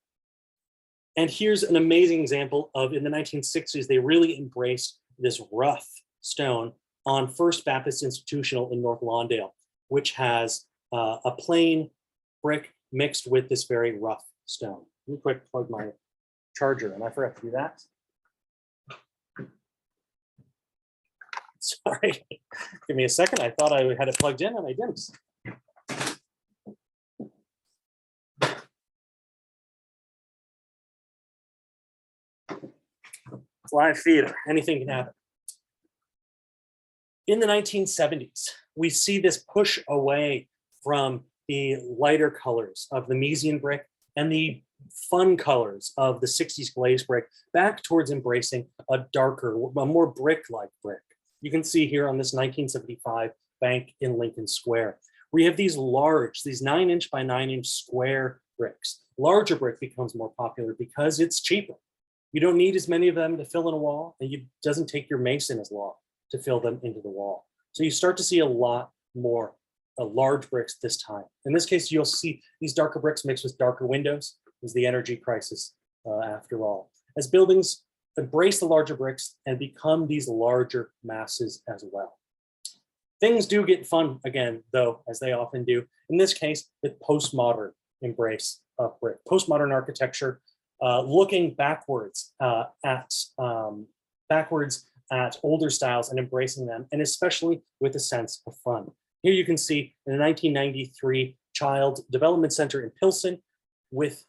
And here's an amazing example of, in the 1960s, they really embraced this rough stone on First Baptist Institutional in North Lawndale, which has a plain brick mixed with this very rough stone. Let me quick plug my charger, and I forgot to do that. Sorry, give me a second. I thought I had it plugged in and I didn't. It's live theater, anything can happen. In the 1970s, we see this push away from the lighter colors of the Mesian brick and the fun colors of the 60s glazed brick back towards embracing a darker, a more brick-like brick. You can see here on this 1975 bank in Lincoln Square, we have these large, these 9-inch by 9-inch square bricks. Larger brick becomes more popular because it's cheaper. You don't need as many of them to fill in a wall, and it doesn't take your mason as long to fill them into the wall. So you start to see a lot more large bricks this time. In this case, you'll see these darker bricks mixed with darker windows. Is the energy crisis after all. As buildings embrace the larger bricks and become these larger masses as well. Things do get fun again, though, as they often do. In this case, with postmodern embrace of brick. Postmodern architecture looking backwards at older styles and embracing them, and especially with a sense of fun. Here you can see in the 1993 Child Development Center in Pilsen with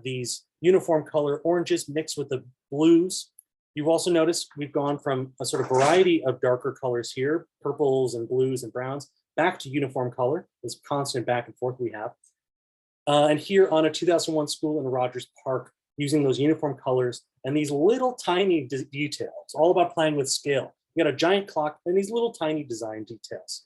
these uniform color oranges mixed with the blues. You've also noticed we've gone from a sort of variety of darker colors here, purples and blues and browns, back to uniform color, this constant back and forth we have. And here on a 2001 school in Rogers Park, using those uniform colors and these little tiny details, all about playing with scale. You got a giant clock and these little tiny design details.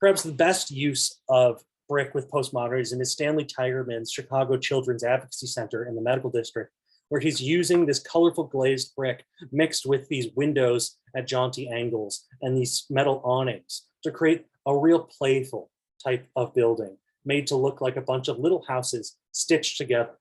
Perhaps the best use of brick with postmodernism is Stanley Tigerman's Chicago Children's Advocacy Center in the Medical District, where he's using this colorful glazed brick mixed with these windows at jaunty angles and these metal awnings to create a real playful type of building made to look like a bunch of little houses stitched together.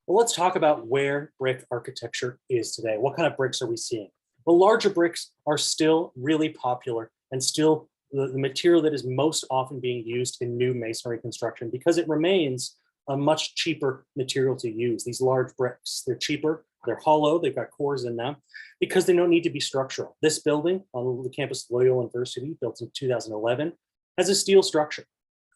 Well, let's talk about where brick architecture is today. What kind of bricks are we seeing? Well, larger bricks are still really popular and still the material that is most often being used in new masonry construction because it remains a much cheaper material to use. These large bricks, they're cheaper, they're hollow, they've got cores in them because they don't need to be structural. This building on the campus of Loyola University, built in 2011, has a steel structure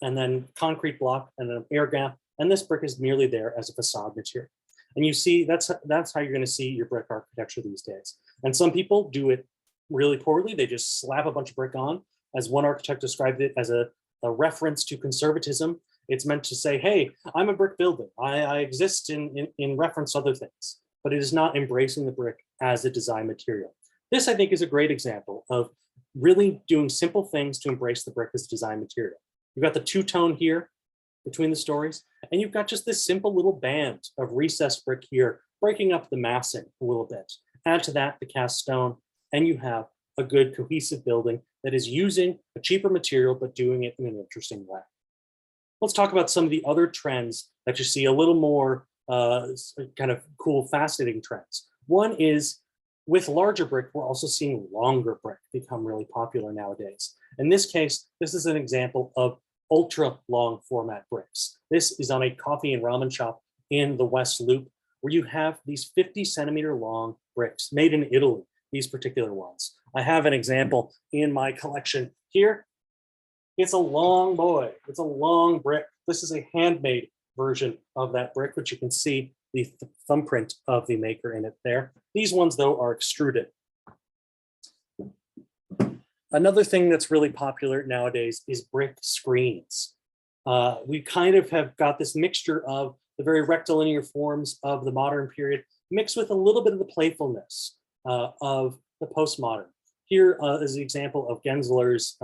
and then concrete block and an air gap. And this brick is merely there as a facade material. And you see, that's how you're going to see your brick architecture these days. And some people do it really poorly. They just slap a bunch of brick on. As one architect described it as a reference to conservatism. It's meant to say, hey, I'm a brick building. I exist in reference to other things, but it is not embracing the brick as a design material. This, I think, is a great example of really doing simple things to embrace the brick as a design material. You've got the two-tone here between the stories, and you've got just this simple little band of recessed brick here, breaking up the massing a little bit. Add to that the cast stone, and you have a good cohesive building that is using a cheaper material, but doing it in an interesting way. Let's talk about some of the other trends that you see, a little more kind of cool, fascinating trends. One is with larger brick, we're also seeing longer brick become really popular nowadays. In this case, this is an example of ultra long format bricks. This is on a coffee and ramen shop in the West Loop, where you have these 50-centimeter long bricks made in Italy, these particular ones. I have an example in my collection here. It's a long boy, it's a long brick. This is a handmade version of that brick, which you can see the thumbprint of the maker in it there. These ones, though, are extruded. Another thing that's really popular nowadays is brick screens. We kind of have got this mixture of the very rectilinear forms of the modern period mixed with a little bit of the playfulness of the postmodern. Here is the example of Gensler's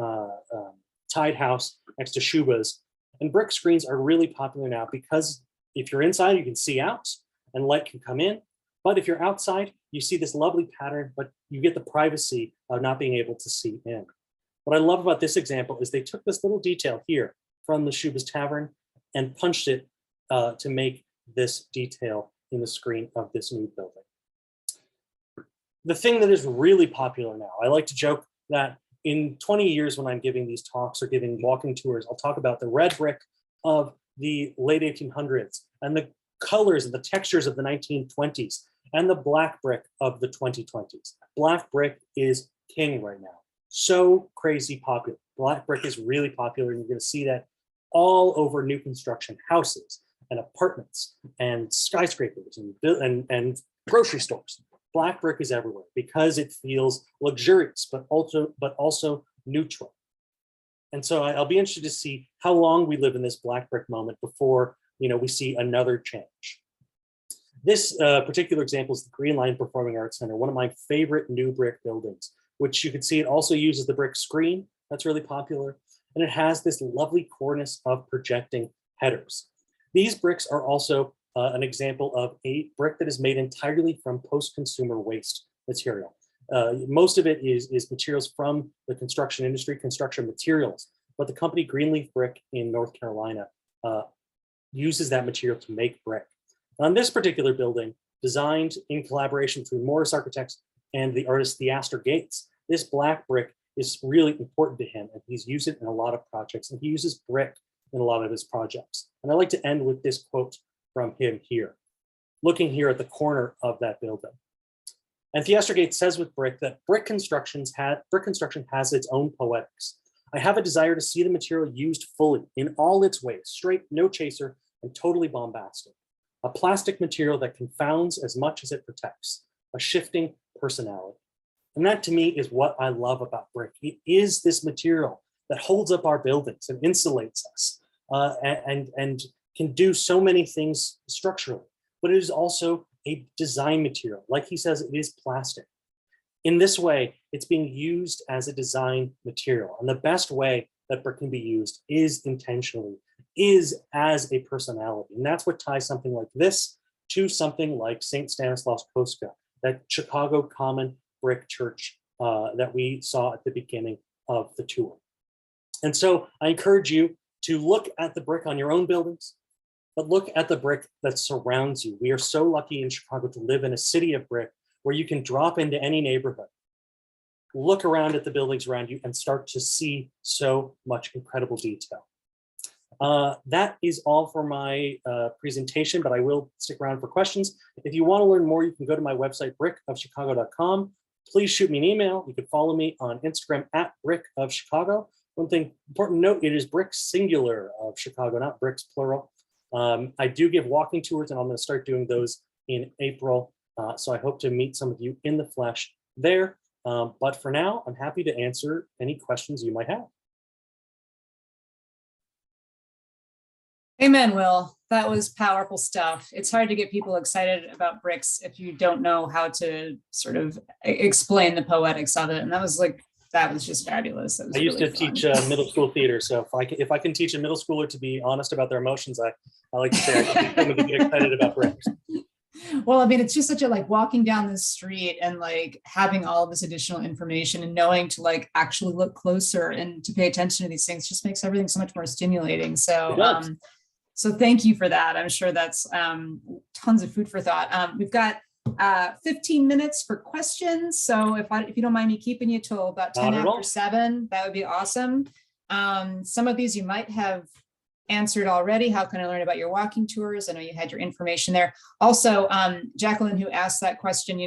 Tide House next to Schuba's. And brick screens are really popular now because if you're inside, you can see out and light can come in. But if you're outside, you see this lovely pattern, but you get the privacy of not being able to see in. What I love about this example is they took this little detail here from the Schuba's Tavern and punched it to make this detail in the screen of this new building. The thing that is really popular now, I like to joke that in 20 years when I'm giving these talks or giving walking tours, I'll talk about the red brick of the late 1800s and the colors and the textures of the 1920s and the black brick of the 2020s. Black brick is king right now. So crazy popular. Black brick is really popular, and you're going to see that all over new construction houses and apartments and skyscrapers and grocery stores. Black brick is everywhere because it feels luxurious, but also neutral. And so I'll be interested to see how long we live in this black brick moment before we see another change. This particular example is the Green Line Performing Arts Center, one of my favorite new brick buildings, which you can see it also uses the brick screen. That's really popular. And it has this lovely cornice of projecting headers. These bricks are also an example of a brick that is made entirely from post-consumer waste material. Most of it is materials from the construction industry, construction materials, but the company Greenleaf Brick in North Carolina uses that material to make brick. On this particular building, designed in collaboration between Morris Architects and the artist Theaster Gates, this black brick is really important to him, and he's used it in a lot of projects, and he uses brick in a lot of his projects. And I like to end with this quote from him here, looking here at the corner of that building. And Theaster Gates says with brick that brick construction has its own poetics. I have a desire to see the material used fully in all its ways, straight, no chaser, and totally bombastic. A plastic material that confounds as much as it protects, a shifting personality. And that to me is what I love about brick. It is this material that holds up our buildings and insulates us and can do so many things structurally, but it is also a design material. Like he says, it is plastic. In this way, it's being used as a design material. And the best way that brick can be used is intentionally, is as a personality. And that's what ties something like this to something like St. Stanislas Costa, that Chicago common brick church that we saw at the beginning of the tour. And so I encourage you to look at the brick on your own buildings, but look at the brick that surrounds you. We are so lucky in Chicago to live in a city of brick where you can drop into any neighborhood, look around at the buildings around you, and start to see so much incredible detail. That is all for my presentation, but I will stick around for questions. If you want to learn more, you can go to my website, brickofchicago.com. Please shoot me an email. You can follow me on Instagram at brickofchicago. One thing, important note, it is brick singular of Chicago, not bricks plural. I do give walking tours, and I'm going to start doing those in April. So I hope to meet some of you in the flesh there. But for now, I'm happy to answer any questions you might have. Amen, Will. That was powerful stuff. It's hard to get people excited about bricks if you don't know how to sort of explain the poetics of it. And that was just fabulous. I used to teach middle school theater, so if I can teach a middle schooler to be honest about their emotions, I like to say I can teach them to get excited about bricks. Well, I mean, it's just such a walking down the street and having all of this additional information and knowing to actually look closer and to pay attention to these things just makes everything so much more stimulating. So, so thank you for that. I'm sure that's tons of food for thought. We've got 15 minutes for questions. So if you don't mind me keeping you till about 10 after 7, that would be awesome. Some of these you might have answered already. How can I learn about your walking tours? I know you had your information there. Also, Jacqueline, who asked that question,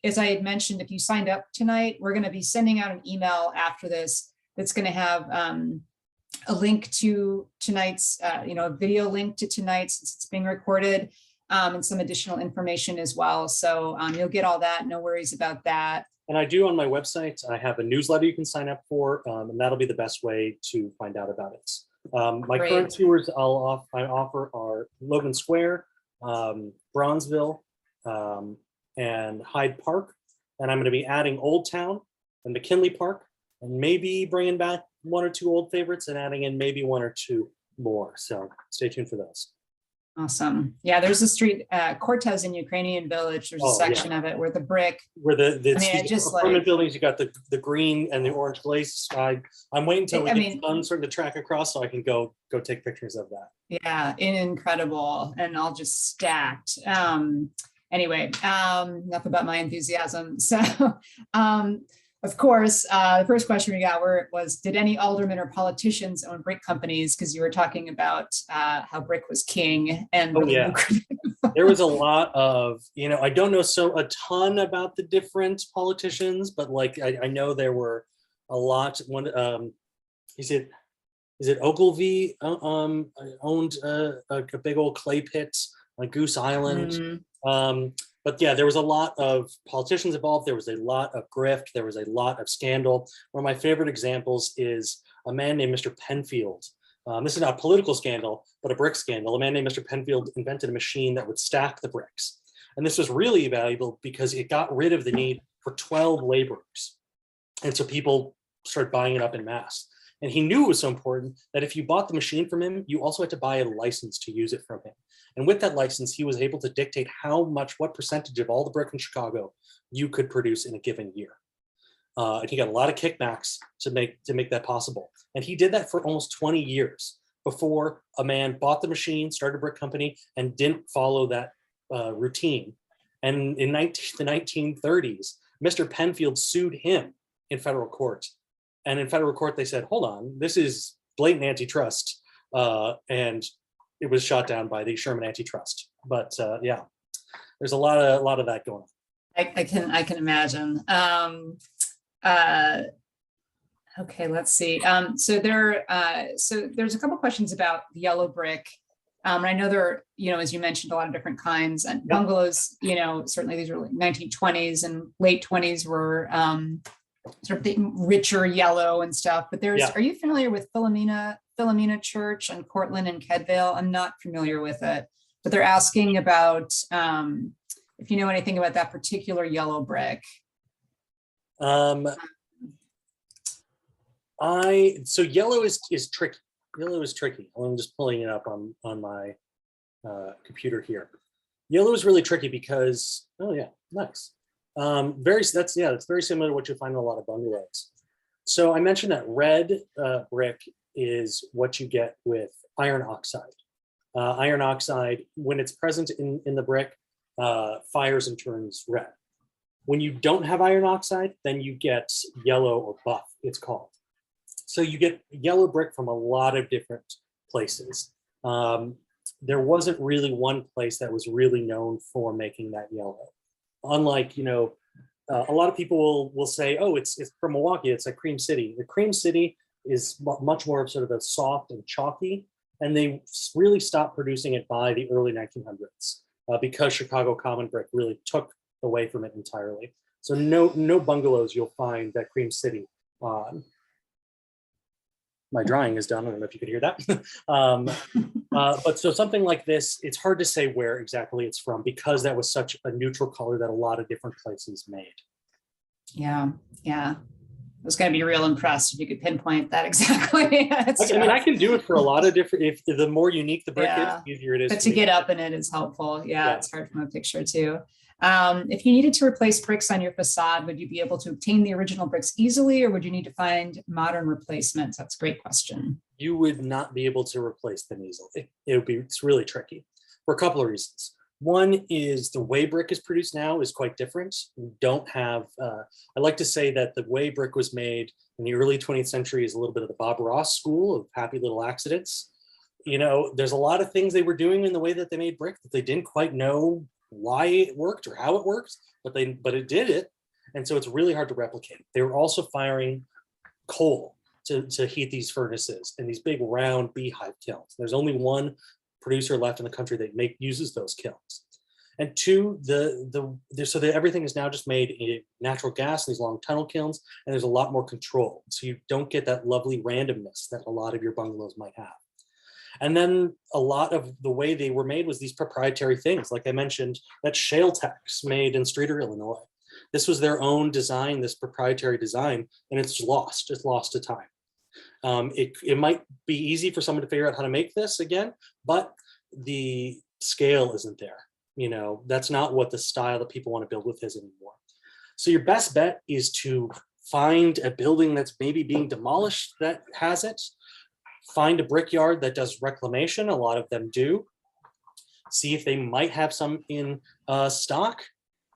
as I had mentioned, if you signed up tonight, we're going to be sending out an email after this that's going to have a link to tonight's, a video link to tonight's, since it's being recorded, and some additional information as well. So you'll get all that. No worries about that. And I do on my website, I have a newsletter you can sign up for, and that'll be the best way to find out about it. My Great. current tours I offer are Logan Square, Bronzeville, and Hyde Park. And I'm going to be adding Old Town and McKinley Park, and maybe bringing back one or two old favorites and adding in maybe one or two more. So stay tuned for those. Awesome. Yeah, there's a street, Cortez in Ukrainian Village. There's a section of it where the brick, where the just apartment buildings, you got the green and the orange glaze. I'm waiting until we get done starting to track across so I can go take pictures of that. Yeah, incredible, and all just stacked. Anyway, enough about my enthusiasm. So, of course, the first question we got was, did any aldermen or politicians own brick companies? Because you were talking about how brick was king and really lucrative. There was a lot of, I don't know a ton about the different politicians, but like I know there were a lot. One, is it Ogilvy owned a big old clay pit on Goose Island. But yeah, there was a lot of politicians involved. There was a lot of grift. There was a lot of scandal. One of my favorite examples is a man named Mr. Penfield. This is not a political scandal, but a brick scandal. A man named Mr. Penfield invented a machine that would stack the bricks. And this was really valuable because it got rid of the need for 12 laborers. And so people started buying it up in mass. And he knew it was so important that if you bought the machine from him, you also had to buy a license to use it from him. And with that license, he was able to dictate what percentage of all the brick in Chicago you could produce in a given year. And he got a lot of kickbacks to make that possible. And he did that for almost 20 years before a man bought the machine, started a brick company, and didn't follow that routine. And in the 1930s, Mr. Penfield sued him in federal court. And in federal court, they said, hold on, this is blatant antitrust. And it was shot down by the Sherman antitrust. But yeah, there's a lot of that going on. I can imagine. Okay, let's see. So there's a couple questions about the yellow brick. And I know there are, as you mentioned, a lot of different kinds, and bungalows, certainly these are like 1920s and late 20s were sort of the richer yellow and stuff. But are you familiar with Philomena Church on Cortlandt and Kedvale? I'm not familiar with it, but they're asking about if you know anything about that particular yellow brick. So yellow is tricky. Yellow is tricky. I'm just pulling it up on my computer here. Yellow is really tricky because nice. It's very similar to what you'll find in a lot of bungalows. So I mentioned that red brick is what you get with iron oxide. Iron oxide, when it's present in the brick, fires and turns red. When you don't have iron oxide, then you get yellow or buff, it's called. So you get yellow brick from a lot of different places. There wasn't really one place that was really known for making that yellow. Unlike, a lot of people will say, oh, it's from Milwaukee, it's like Cream City. The Cream City is much more of sort of a soft and chalky, and they really stopped producing it by the early 1900s because Chicago Common Brick really took away from it entirely. So no bungalows you'll find that Cream City on. My drawing is done. I don't know if you could hear that. But so something like this, it's hard to say where exactly it's from because that was such a neutral color that a lot of different places made. Yeah. I was going to be real impressed if you could pinpoint that exactly. I can do it for a lot of different, if the more unique the brick is, the easier it is. But to get up in it is helpful. Yeah, it's hard from a picture too. If you needed to replace bricks on your facade, would you be able to obtain the original bricks easily, or would you need to find modern replacements? That's a great question. You would not be able to replace them easily. It's really tricky for a couple of reasons. One is the way brick is produced now is quite different. We don't have, I like to say that the way brick was made in the early 20th century is a little bit of the Bob Ross school of happy little accidents. There's a lot of things they were doing in the way that they made brick that they didn't quite know why it worked or how it worked, but it did it. And so it's really hard to replicate. They were also firing coal to heat these furnaces and these big round beehive kilns. There's only one producer left in the country that uses those kilns. And two, so that everything is now just made in natural gas in these long tunnel kilns, and there's a lot more control. So you don't get that lovely randomness that a lot of your bungalows might have. And then a lot of the way they were made was these proprietary things. Like I mentioned, that Shale Tax made in Streator, Illinois. This was their own design, this proprietary design, and it's lost to time. It might be easy for someone to figure out how to make this again, but the scale isn't there. You know, that's not what the style that people want to build with is anymore. So your best bet is to find a building that's maybe being demolished that has it. Find a brickyard that does reclamation. A lot of them do. See if they might have some in stock.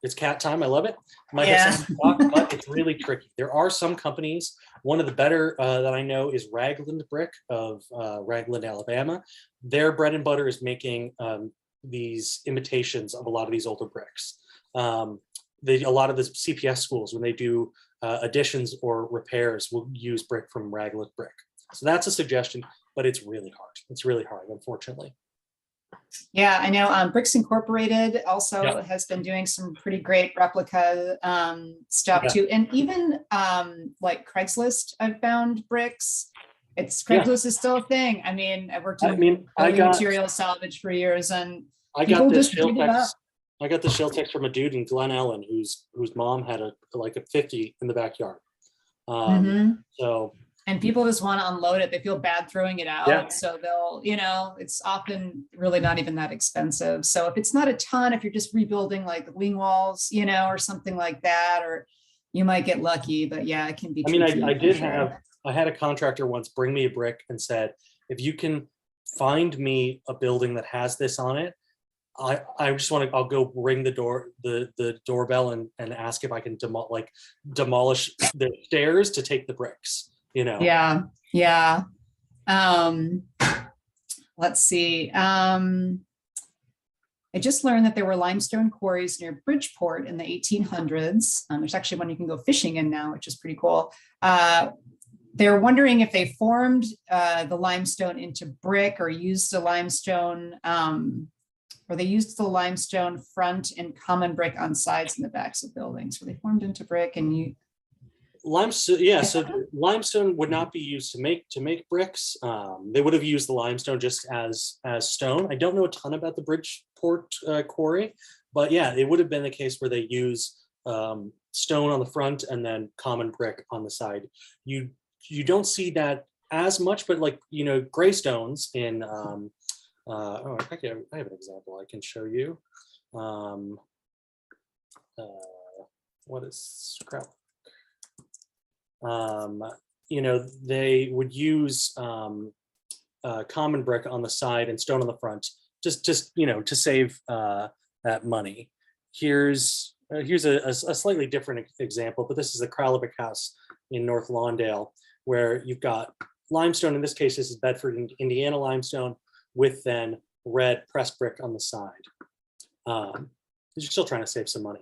It's cat time. I love it. Might have some in stock, but it's really tricky. There are some companies. One of the better that I know is Ragland Brick of Ragland, Alabama. Their bread and butter is making these imitations of a lot of these older bricks. A lot of the CPS schools, when they do additions or repairs, will use brick from Ragland Brick. So that's a suggestion, but it's really hard. It's really hard, unfortunately. Yeah, I know Bricks Incorporated also has been doing some pretty great replica stuff too. And even like Craigslist, I've found bricks. Craigslist is still a thing. I mean, I worked in material salvage for years, and I got the Shale Tax from a dude in Glen Ellen whose mom had a 50 in the backyard. So. And people just want to unload it. They feel bad throwing it out. So they'll, it's often really not even that expensive. So if it's not a ton, if you're just rebuilding like wing walls, or something like that, or you might get lucky, but yeah, it can be. I mean, I had a contractor once bring me a brick and said, if you can find me a building that has this on it, I just want to, I'll go ring the doorbell and ask if I can demolish the stairs to take the bricks. Yeah. Let's see. I just learned that there were limestone quarries near Bridgeport in the 1800s. There's actually one you can go fishing in now, which is pretty cool. They're wondering if they formed the limestone into brick or used the limestone, or they used the limestone front and common brick on sides and the backs of buildings. Were they formed into brick and limestone? So limestone would not be used to make bricks. They would have used the limestone just as stone. I don't know a ton about the Bridgeport quarry, but yeah, it would have been the case where they use stone on the front and then common brick on the side. You don't see that as much, but gray stones in I have an example I can show you. What is scrap? They would use common brick on the side and stone on the front, just to save that money. Here's a slightly different example, but this is the Kralibic house in North Lawndale, where you've got limestone. In this case, this is Bedford, Indiana limestone with then red pressed brick on the side. You're still trying to save some money.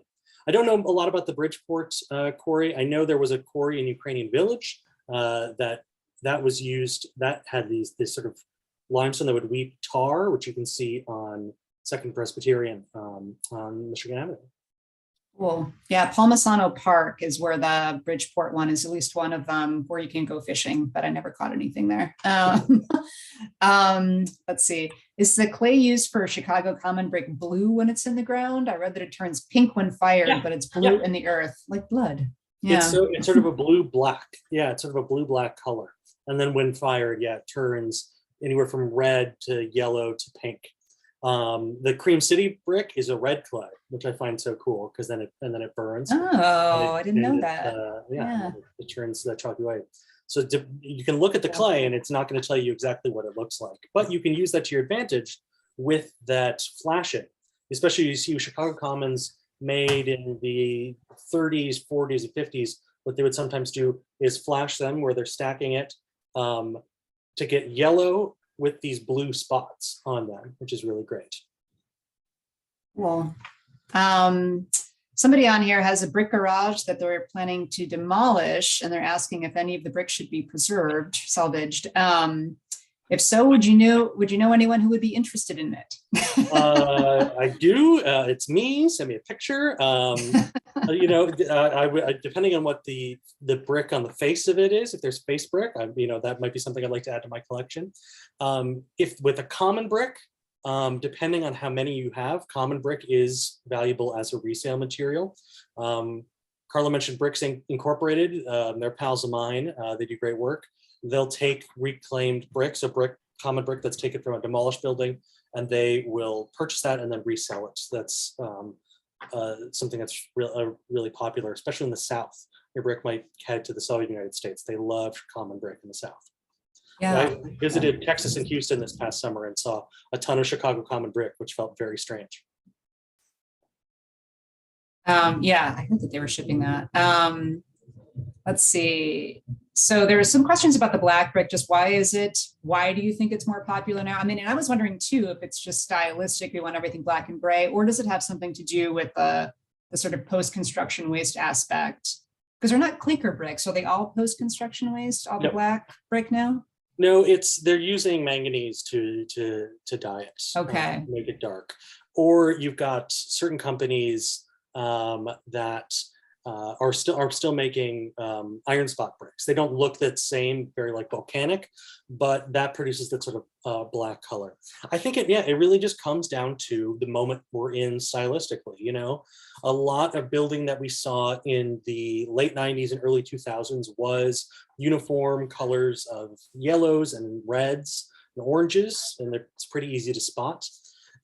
I don't know a lot about the Bridgeport quarry. I know there was a quarry in Ukrainian Village that was used, that had this sort of limestone that would weep tar, which you can see on Second Presbyterian on Michigan Avenue. Well, yeah, Palmisano Park is where the Bridgeport one is, at least one of them where you can go fishing, but I never caught anything there. Let's see. Is the clay used for Chicago common brick blue when it's in the ground? I read that it turns pink when fired, but it's blue in the earth, like blood. Yeah. It's sort of a blue-black. Yeah, it's sort of a blue-black color. And then when fired, it turns anywhere from red to yellow to pink. The Cream City brick is a red clay, which I find so cool because then it burns. Oh, I didn't know that. It turns that chalky white. So you can look at the clay and it's not going to tell you exactly what it looks like, but you can use that to your advantage with that flashing. Especially you see Chicago Commons made in the 30s, 40s, and 50s. What they would sometimes do is flash them where they're stacking it to get yellow with these blue spots on them, which is really great. Well, somebody on here has a brick garage that they're planning to demolish, and they're asking if any of the bricks should be preserved, salvaged. If so, would you know anyone who would be interested in it? I do. It's me. Send me a picture. Depending on what the brick on the face of it is, if there's face brick, that might be something I'd like to add to my collection. If with a common brick, depending on how many you have, common brick is valuable as a resale material. Carla mentioned Bricks Incorporated. They're pals of mine. They do great work. They'll take reclaimed bricks, common brick that's taken from a demolished building, and they will purchase that and then resell it. So that's something that's really popular, especially in the South. Your brick might head to the southern United States. They love common brick in the South. Yeah. I visited Texas and Houston this past summer and saw a ton of Chicago common brick, which felt very strange. Yeah, I heard that they were shipping that. Let's see. So there are some questions about the black brick. Just why do you think it's more popular now? I mean, and I was wondering too, if it's just stylistic, we want everything black and gray, or does it have something to do with the sort of post-construction waste aspect? Because they're not clinker bricks. Are they all post-construction waste, all the black brick now? No, they're using manganese to dye it. Okay. Make it dark. Or you've got certain companies that are still making iron spot bricks. They don't look that same, very like volcanic, but that produces that sort of black color. I think it really just comes down to the moment we're in stylistically. A lot of building that we saw in the late 90s and early 2000s was uniform colors of yellows and reds and oranges, and it's pretty easy to spot.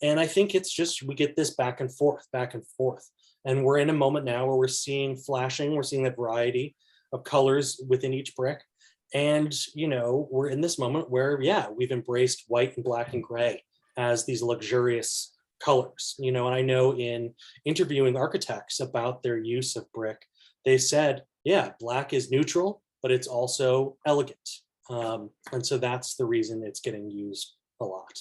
And I think it's just, we get this back and forth. And we're in a moment now where we're seeing flashing, we're seeing that variety of colors within each brick. And, we're in this moment where, we've embraced white and black and gray as these luxurious colors, and I know in interviewing architects about their use of brick, they said, black is neutral, but it's also elegant. And so that's the reason it's getting used a lot.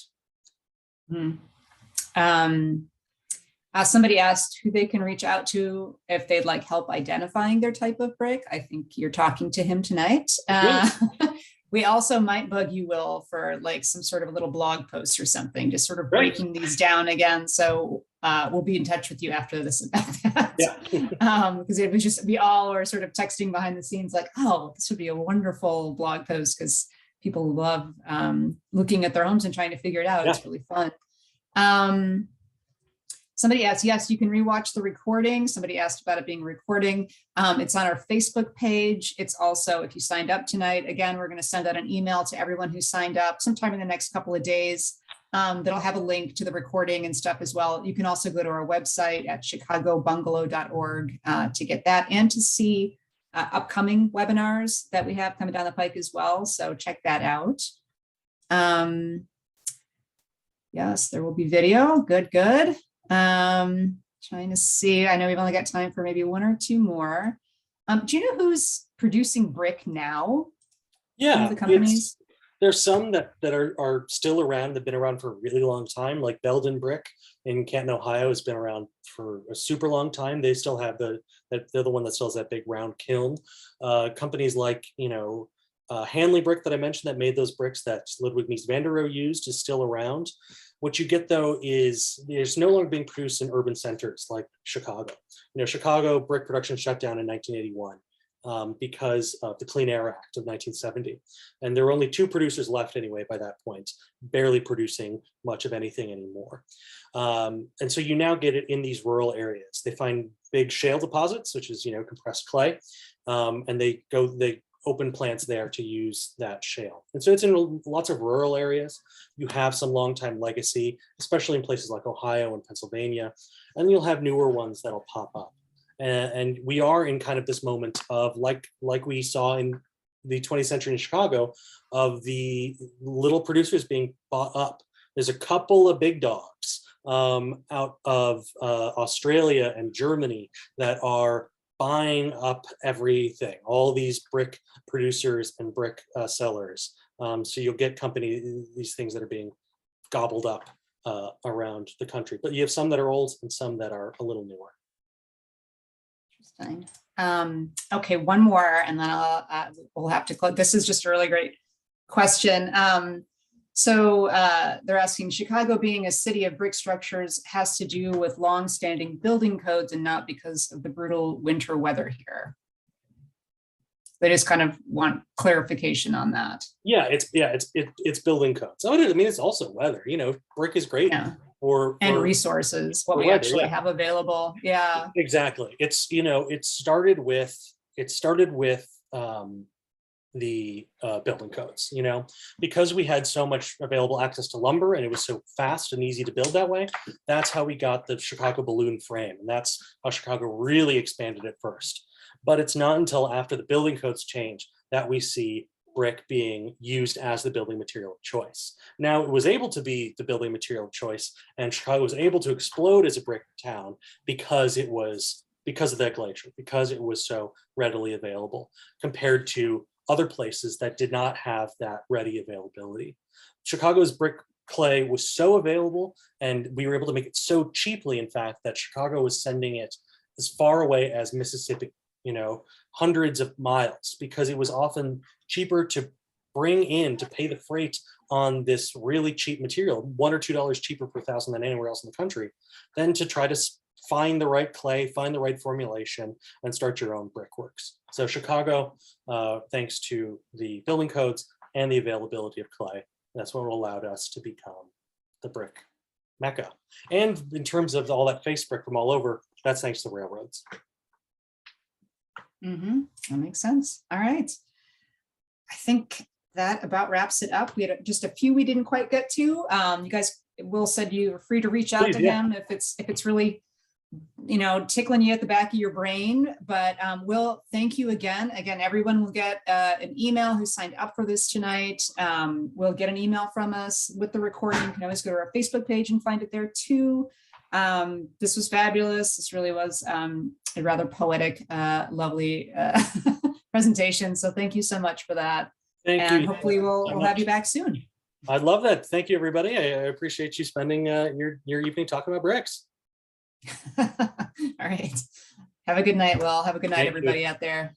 Somebody asked who they can reach out to if they'd like help identifying their type of brick. I think you're talking to him tonight. We also might bug you, Will, for like some sort of a little blog post or something, just sort of breaking these down again. So we'll be in touch with you after this about that. Because it was just, we all are sort of texting behind the scenes like, oh, this would be a wonderful blog post because people love looking at their homes and trying to figure it out. It's really fun. Somebody asked, yes, you can rewatch the recording. Somebody asked about it being a recording. It's on our Facebook page. It's also, if you signed up tonight, again, we're going to send out an email to everyone who signed up sometime in the next couple of days. That'll have a link to the recording and stuff as well. You can also go to our website at chicagobungalow.org to get that and to see upcoming webinars that we have coming down the pike as well. So check that out. Yes, there will be video. Good. Trying to see, I know we've only got time for maybe one or two more. Do you know who's producing brick now? The companies? There's some that are still around. They've been around for a really long time, like Belden Brick in Canton, Ohio has been around for a super long time. They still have they're the one that still has that big round kiln. Companies like, Hanley Brick that I mentioned that made those bricks that Ludwig Mies van der Rohe used is still around. What you get though is it's no longer being produced in urban centers like Chicago. Chicago brick production shut down in 1981 because of the Clean Air Act of 1970. And there were only two producers left anyway by that point, barely producing much of anything anymore. And so you now get it in these rural areas. They find big shale deposits, which is, compressed clay, and they open plants there to use that shale. And so it's in lots of rural areas. You have some longtime legacy, especially in places like Ohio and Pennsylvania, and you'll have newer ones that'll pop up. And we are in kind of this moment of like we saw in the 20th century in Chicago, of the little producers being bought up. There's a couple of big dogs out of Australia and Germany that are buying up everything, all these brick producers and brick sellers. So you'll get these things that are being gobbled up around the country. But you have some that are old and some that are a little newer. Interesting. Okay, one more, and then we'll have to close. This is just a really great question. So they're asking, Chicago being a city of brick structures has to do with long-standing building codes and not because of the brutal winter weather here. They just kind of want clarification on that. Yeah, it's building codes. Oh, I mean, it's also weather. You know, brick is great for resources, what we weather, actually have available. Yeah, exactly. It's, you know, it started with the building codes, you know, because we had so much available access to lumber and it was so fast and easy to build that way. That's how we got the Chicago balloon frame, and that's how Chicago really expanded at first. But it's not until after the building codes change that we see brick being used as the building material of choice. Now, it was able to be the building material of choice, and Chicago was able to explode as a brick town because of that glacier, because it was so readily available compared to other places that did not have that ready availability. Chicago's brick clay was so available, and we were able to make it so cheaply, in fact, that Chicago was sending it as far away as Mississippi, you know, hundreds of miles, because it was often cheaper to bring in, to pay the freight on this really cheap material, $1 or $2 cheaper per thousand than anywhere else in the country, than to try to find the right clay, find the right formulation, and start your own brickworks. So Chicago, thanks to the building codes and the availability of clay, that's what allowed us to become the brick mecca. And in terms of all that face brick from all over, that's thanks to railroads. That makes sense. All right. I think that about wraps it up. We had just a few we didn't quite get to. You guys, Will said you were free to reach out to him if it's really, you know, tickling you at the back of your brain. But Will, thank you again. Everyone will get an email who signed up for this tonight. Will get an email from us with the recording. You can always go to our Facebook page and find it there too. This was fabulous. This really was a rather poetic, lovely presentation. So thank you so much for that. Thank you. Hopefully we'll have you back soon. I'd love that. Thank you, everybody. I appreciate you spending your evening talking about bricks. All right. Have a good night, Will. Have a good night, everybody out there.